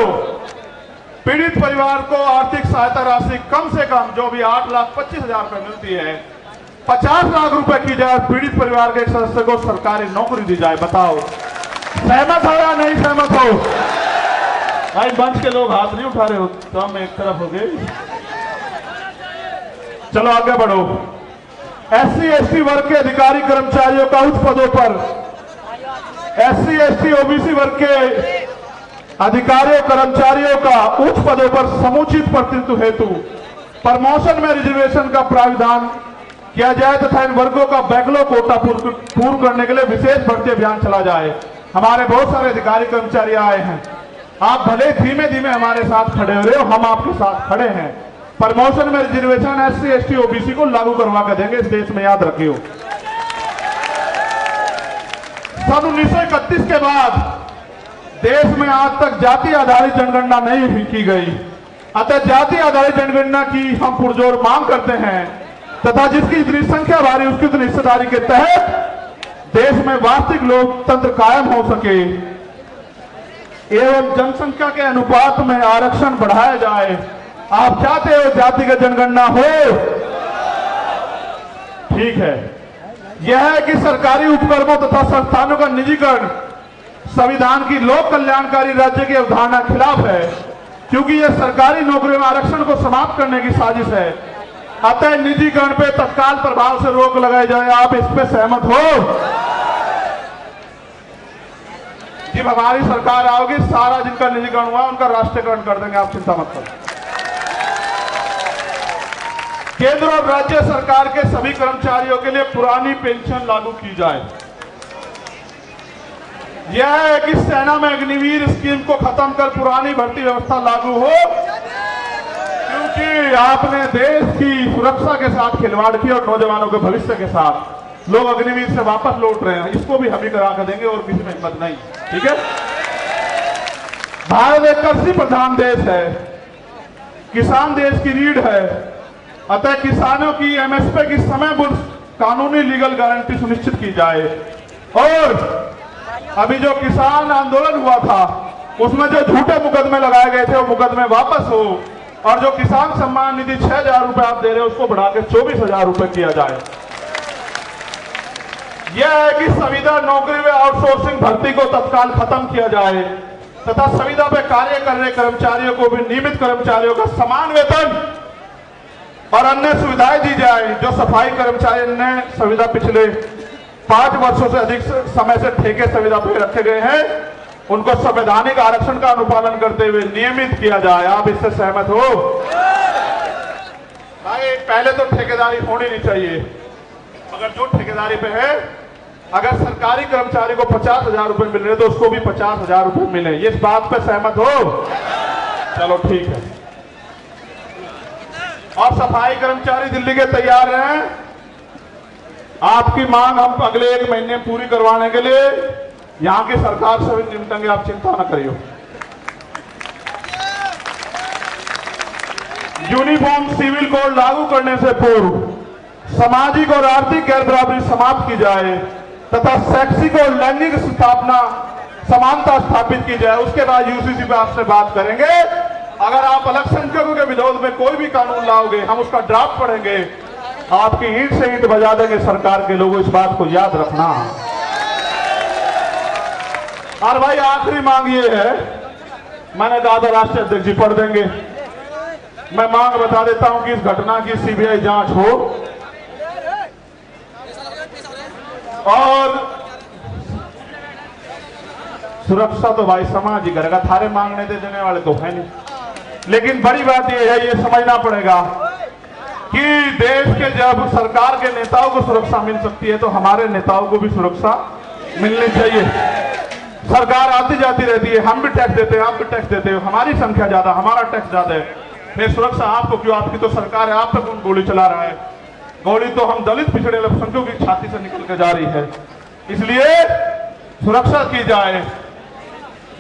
पीड़ित परिवार को आर्थिक सहायता राशि कम से कम जो भी 8,25,000 रुपए मिलती है 50 लाख रुपए की जाए पीड़ित परिवार के एक सदस्य को सरकारी नौकरी दी जाए। बताओ सहमत हो या नहीं सहमत हो? भाई मंच के लोग हाथ नहीं उठा रहे हो तो हम एक तरफ हो गए। चलो आगे बढ़ो। SC/ST वर्ग के अधिकारी कर्मचारियों का उच्च पदों पर SC/ST OBC वर्ग के अधिकारियों कर्मचारियों का उच्च पदों पर समुचित प्रतिनिधित्व हेतु प्रमोशन में रिजर्वेशन का प्राविधान किया जाए तथा इन वर्गों का बैकलॉग कोटा पूर्ण करने के लिए विशेष भर्ती अभियान चला जाए। हमारे बहुत सारे अधिकारी कर्मचारी आए हैं, आप भले धीमे धीमे हमारे साथ खड़े हो रहे हो, हम आपके साथ खड़े हैं। प्रमोशन में रिजर्वेशन SC/ST OBC को लागू करवा कर देंगे इस देश में, याद रखियो। सन 1931 के बाद देश में आज तक जाति आधारित जनगणना नहीं की गई, अतः जाति आधारित जनगणना की हम पुरजोर मांग करते हैं तथा जिसकी जितनी संख्या भारी उसकी उतनी हिस्सेदारी के तहत देश में वास्तविक लोकतंत्र कायम हो सके एवं जनसंख्या के अनुपात में आरक्षण बढ़ाया जाए। आप चाहते हो जातिगत जनगणना हो? ठीक है। यह है कि सरकारी उपक्रमों तथा संस्थानों का निजीकरण संविधान की लोक कल्याणकारी राज्य की अवधारणा खिलाफ है, क्योंकि यह सरकारी नौकरियों में आरक्षण को समाप्त करने की साजिश है। अतः निजीकरण पे तत्काल प्रभाव से रोक लगाई जाए। आप इस पे सहमत हो? जब हमारी सरकार आओगी सारा जिनका निजीकरण हुआ उनका राष्ट्रीयकरण कर देंगे, आप चिंता मत करो। केंद्र और राज्य सरकार के सभी कर्मचारियों के लिए पुरानी पेंशन लागू की जाए। यह है कि सेना में अग्निवीर स्कीम को खत्म कर पुरानी भर्ती व्यवस्था लागू हो, क्योंकि आपने देश की सुरक्षा के साथ खिलवाड़ किया और नौजवानों के भविष्य के साथ लोग अग्निवीर से वापस लौट रहे हैं। इसको भी हम ही करा कर देंगे और किसी में हिम्मत नहीं। ठीक है। भारत एक कृषि प्रधान देश है, किसान देश की रीढ़ है, अतः किसानों की MSP की समयबद्ध कानूनी लीगल गारंटी सुनिश्चित की जाए। और अभी जो किसान आंदोलन हुआ था उसमें जो झूठे मुकदमे लगाए गए थे वो मुकदमे वापस हो और जो किसान सम्मान निधि 6,000 रुपए आप दे रहे हो उसको बढ़ा के 24,000 रुपए किया जाए। यह है कि संविदा नौकरी में आउटसोर्सिंग भर्ती को तत्काल खत्म किया जाए तथा संविदा पे कार्य कर रहे कर्मचारियों को भी नियमित कर्मचारियों का समान वेतन और अन्य सुविधाएं दी जाए। जो सफाई कर्मचारी ने संविदा पिछले 5 वर्षों से अधिक समय से ठेके संविदा पे रखे गए हैं उनको संवैधानिक आरक्षण का अनुपालन करते हुए नियमित किया जाए। आप इससे सहमत हो? भाई पहले तो ठेकेदारी होनी नहीं चाहिए, मगर जो ठेकेदारी पे है अगर सरकारी कर्मचारी को 50,000 रुपए मिल रहे तो उसको भी 50,000 रुपए मिले। इस बात पे सहमत हो? चलो ठीक है। और सफाई कर्मचारी दिल्ली के तैयार हैं, आपकी मांग हम अगले 1 महीने में पूरी करवाने के लिए यहां की सरकार से भी निपटेंगे, आप चिंता न करियो। यूनिफॉर्म सिविल कोड लागू करने से पूर्व सामाजिक और आर्थिक गैर बराबरी समाप्त की जाए तथा शैक्षिक और लैंगिक स्थापना समानता स्थापित की जाए। उसके बाद UCC पे आपसे बात करेंगे। अगर आप अल्पसंख्यकों के विरोध में कोई भी कानून लाओगे हम उसका ड्राफ्ट पढ़ेंगे, आपकी ईंट से ईंट बजा देंगे सरकार के लोगों, इस बात को याद रखना। और भाई आखिरी मांग ये है, मैंने कहा था राष्ट्रीय अध्यक्ष जी पढ़ देंगे, मैं मांग बता देता हूं कि इस घटना की CBI जांच हो और सुरक्षा तो भाई समाज ही करेगा, थारे मांगने दे देने वाले तो है नहीं। लेकिन बड़ी बात यह है, ये समझना पड़ेगा कि देश के जब सरकार के नेताओं को सुरक्षा मिल सकती है तो हमारे नेताओं को भी सुरक्षा मिलनी चाहिए। सरकार आती जाती रहती है, हम भी टैक्स देते हैं, आप भी टैक्स देते हो, हमारी संख्या ज्यादा, हमारा टैक्स ज्यादा है, फिर सुरक्षा आपको क्यों? आपकी तो सरकार है, आप पे कौन गोली चला रहा है? गोली तो हम दलित पिछड़े अल्पसंख्यकों की छाती से निकल के जा रही है। इसलिए सुरक्षा की जाए।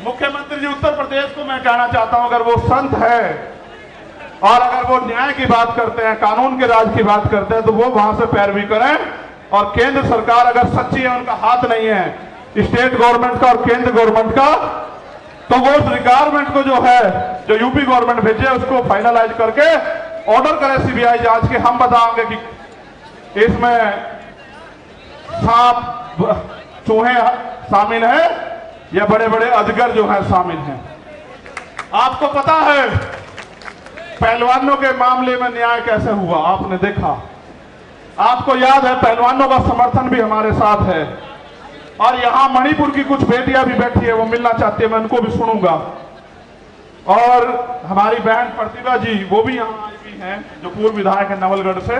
मुख्यमंत्री जी उत्तर प्रदेश को मैं कहना चाहता हूं, अगर वो संत है और अगर वो न्याय की बात करते हैं, कानून के राज की बात करते हैं तो वो वहां से पैरवी करें। और केंद्र सरकार अगर सच्ची है, उनका हाथ नहीं है स्टेट गवर्नमेंट का और केंद्र गवर्नमेंट का, तो वो रिक्वायरमेंट को जो है जो यूपी गवर्नमेंट भेजे उसको फाइनलाइज करके ऑर्डर करे सीबीआई जांच के। हम बताएंगे कि इसमें सांप चूहे शामिल हैं या बड़े बड़े अजगर जो हैं शामिल हैं। आपको पता है पहलवानों के मामले में न्याय कैसे हुआ, आपने देखा। आपको याद है पहलवानों का समर्थन भी हमारे साथ है। और यहां मणिपुर की कुछ बेटियां भी बैठी है, वो मिलना चाहती है, मैं उनको भी सुनूंगा। और हमारी बहन प्रतिभा जी वो भी यहाँ आई हुई हैं, जो पूर्व विधायक है नवलगढ़ से,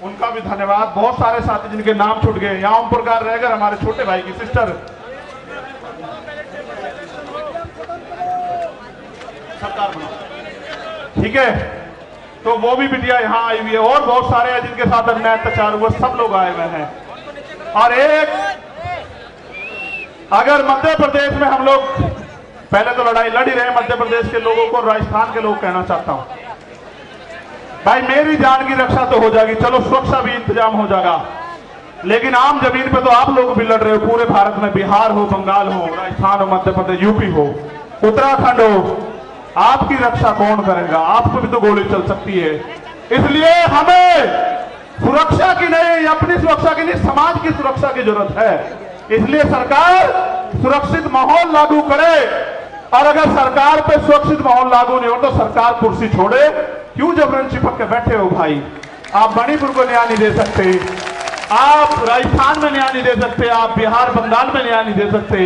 उनका भी धन्यवाद। बहुत सारे साथी जिनके नाम छूट गए। यहाँ ओम प्रकाश रहेगा, हमारे छोटे भाई की सिस्टर सरकार बना, ठीक है, तो वो भी बिटिया यहाँ आई हुई है। और बहुत सारे हैं जिनके साथ अन्याय अत्याचार हुआ, सब लोग आए हुए हैं। और एक अगर मध्य प्रदेश में हम लोग पहले तो लड़ाई लड़ ही रहे मध्य प्रदेश के लोगों को, राजस्थान के लोग कहना चाहता हूं भाई मेरी जान की रक्षा तो हो जाएगी, चलो सुरक्षा भी इंतजाम हो जाएगा, लेकिन आम जमीन पे तो आप लोग भी लड़ रहे हो। पूरे भारत में बिहार हो, बंगाल हो, राजस्थान हो, मध्य प्रदेश, यूपी हो, उत्तराखंड हो, आपकी रक्षा कौन करेगा? आपको भी तो गोली चल सकती है। इसलिए हमें सुरक्षा की नहीं, अपनी सुरक्षा की नहीं, समाज की सुरक्षा की जरूरत है। इसलिए सरकार सुरक्षित माहौल लागू करे। और अगर सरकार पे सुरक्षित माहौल लागू नहीं हो तो सरकार कुर्सी छोड़े। क्यों जबरन चिपक के बैठे हो भाई? आप मणिपुर को न्याय नहीं दे सकते, आप राजस्थान में न्याय नहीं दे सकते, आप बिहार बंगाल में न्याय नहीं दे सकते,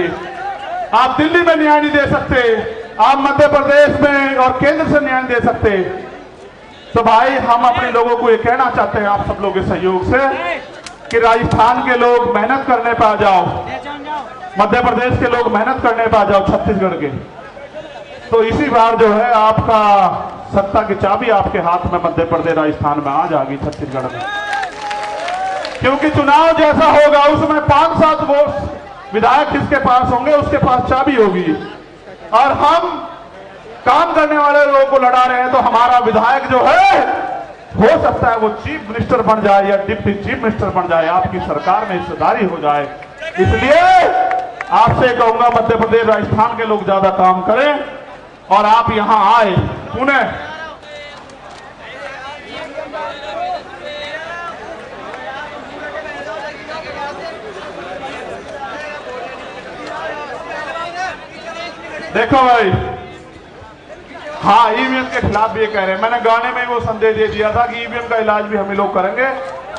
आप दिल्ली में न्याय नहीं दे सकते, आप मध्य प्रदेश में और केंद्र से न्याय दे सकते। तो भाई हम अपने लोगों को ये कहना चाहते हैं आप सब लोगों के सहयोग से कि राजस्थान के लोग मेहनत करने पे आ जाओ, मध्य प्रदेश के लोग मेहनत करने पे आ जाओ, छत्तीसगढ़ के। तो इसी बार जो है आपका सत्ता की चाबी आपके हाथ में मध्य प्रदेश राजस्थान में आ जाएगी, छत्तीसगढ़ में। क्योंकि चुनाव जैसा होगा उसमें 5-7 वोट विधायक जिसके पास होंगे उसके पास चाबी होगी। और हम काम करने वाले लोगों को लड़ा रहे हैं, तो हमारा विधायक जो है हो सकता है वो चीफ मिनिस्टर बन जाए या डिप्टी चीफ मिनिस्टर बन जाए, आपकी सरकार में हिस्सेदारी हो जाए। इसलिए आपसे कहूंगा मध्य प्रदेश राजस्थान के लोग ज्यादा काम करें और आप यहां आए पुणे। देखो भाई, हाँ ईवीएम के खिलाफ भी ये कह रहे हैं। मैंने गाने में वो संदेश दे दिया था कि ईवीएम का इलाज भी हम ही लोग करेंगे,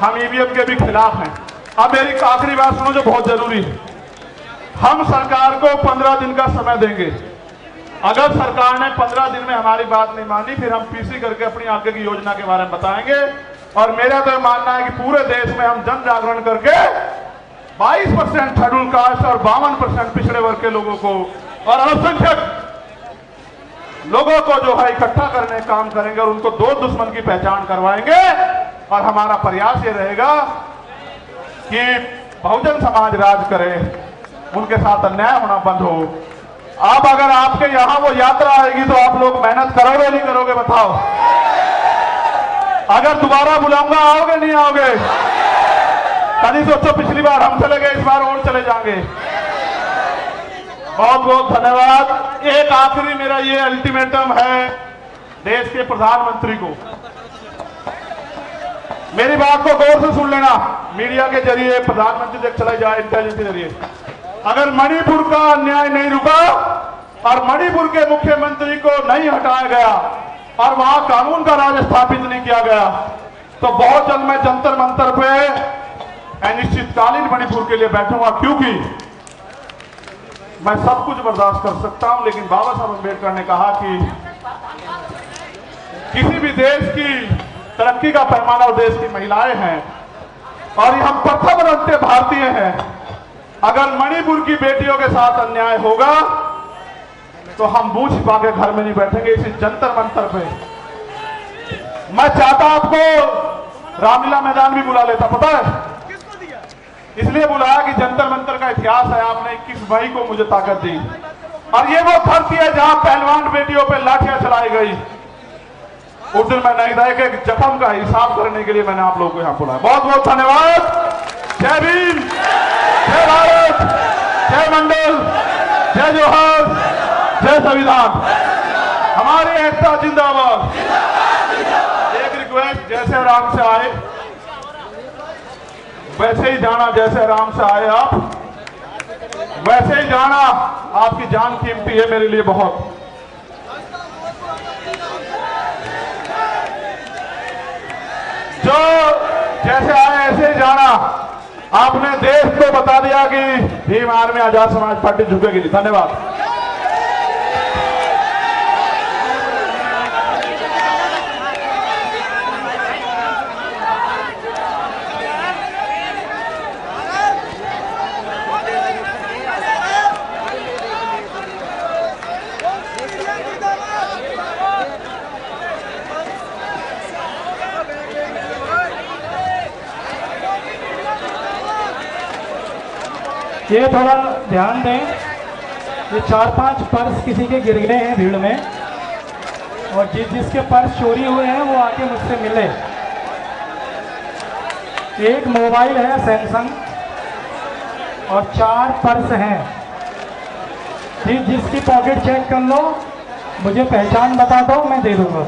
हम ईवीएम के भी खिलाफ हैं। अब मेरी आखिरी बात सुनो जो बहुत जरूरी है। हम सरकार को 15 दिन का समय देंगे। अगर सरकार ने 15 दिन में हमारी बात नहीं मानी, फिर हम पीसी करके अपनी आगे की योजना के बारे में बताएंगे। और मेरा तो मानना है कि पूरे देश में हम जन जागरण करके 22% शेड्यूल कास्ट और 52% पिछड़े वर्ग के लोगों को और अल्पसंख्यक लोगों को जो है इकट्ठा करने का काम करेंगे और उनको दो दुश्मन की पहचान करवाएंगे। और हमारा प्रयास ये रहेगा कि बहुजन समाज राज करे, उनके साथ अन्याय होना बंद हो। अब अगर आपके यहां वो यात्रा आएगी तो आप लोग मेहनत करोगे नहीं करोगे बताओ? अगर दोबारा बुलाऊंगा आओगे नहीं आओगे? कभी सोचो पिछली बार हम चले गए, इस बार और चले जाएंगे। बहुत बहुत धन्यवाद। एक आखिरी मेरा ये अल्टीमेटम है देश के प्रधानमंत्री को, मेरी बात को गौर से सुन लेना। मीडिया के जरिए प्रधानमंत्री तक चला जाए, इंटेलिजेंस के जरिए। अगर मणिपुर का अन्याय नहीं रुका और मणिपुर के मुख्यमंत्री को नहीं हटाया गया और वहां कानून का राज स्थापित नहीं किया गया, तो बहुत जल्द मैं जंतर मंतर पे अनिश्चितकालीन मणिपुर के लिए बैठूंगा। क्योंकि मैं सब कुछ बर्दाश्त कर सकता हूं, लेकिन बाबा साहब अम्बेडकर ने कहा कि किसी भी देश की तरक्की का पैमाना और देश की महिलाएं हैं और हम प्रथम रंगते भारतीय हैं। अगर मणिपुर की बेटियों के साथ अन्याय होगा तो हम मुंह छिपा के घर में नहीं बैठेंगे, इसी जंतर मंतर पे। मैं चाहता आपको रामलीला मैदान भी बुला लेता, पता है इसलिए बुलाया कि जंतर मंतर का इतिहास है। आपने 21 मई को मुझे ताकत दी और ये वो धरती है जहां पहलवान बेटियों पे लाठियां चलाई गई। उस दिन मैं नहीं था, एक जख्म का हिसाब करने के लिए मैंने आप लोगों को यहां बुलाया। बहुत बहुत धन्यवाद। जय भीम, जय भारत, जय मंडल, जय जोहर, जय संविधान। हमारी एकता जिंदाबाद। एक रिक्वेस्ट, जैसे आराम से आए वैसे ही जाना, जैसे आराम से आए आप वैसे ही जाना। आपकी जान कीमती है मेरे लिए बहुत। जो जैसे आए ऐसे ही जाना। आपने देश को बता दिया कि भीम आर्मी आजाद समाज पार्टी झुकेगी नहीं। धन्यवाद। ये थोड़ा ध्यान दें, ये 4-5 पर्स किसी के गिर गए हैं भीड़ में, और जिसके पर्स चोरी हुए हैं वो आके मुझसे मिले। एक मोबाइल है सैमसंग और 4 पर्स हैं। जिसकी पॉकेट चेक कर लो, मुझे पहचान बता दो, मैं दे दूंगा।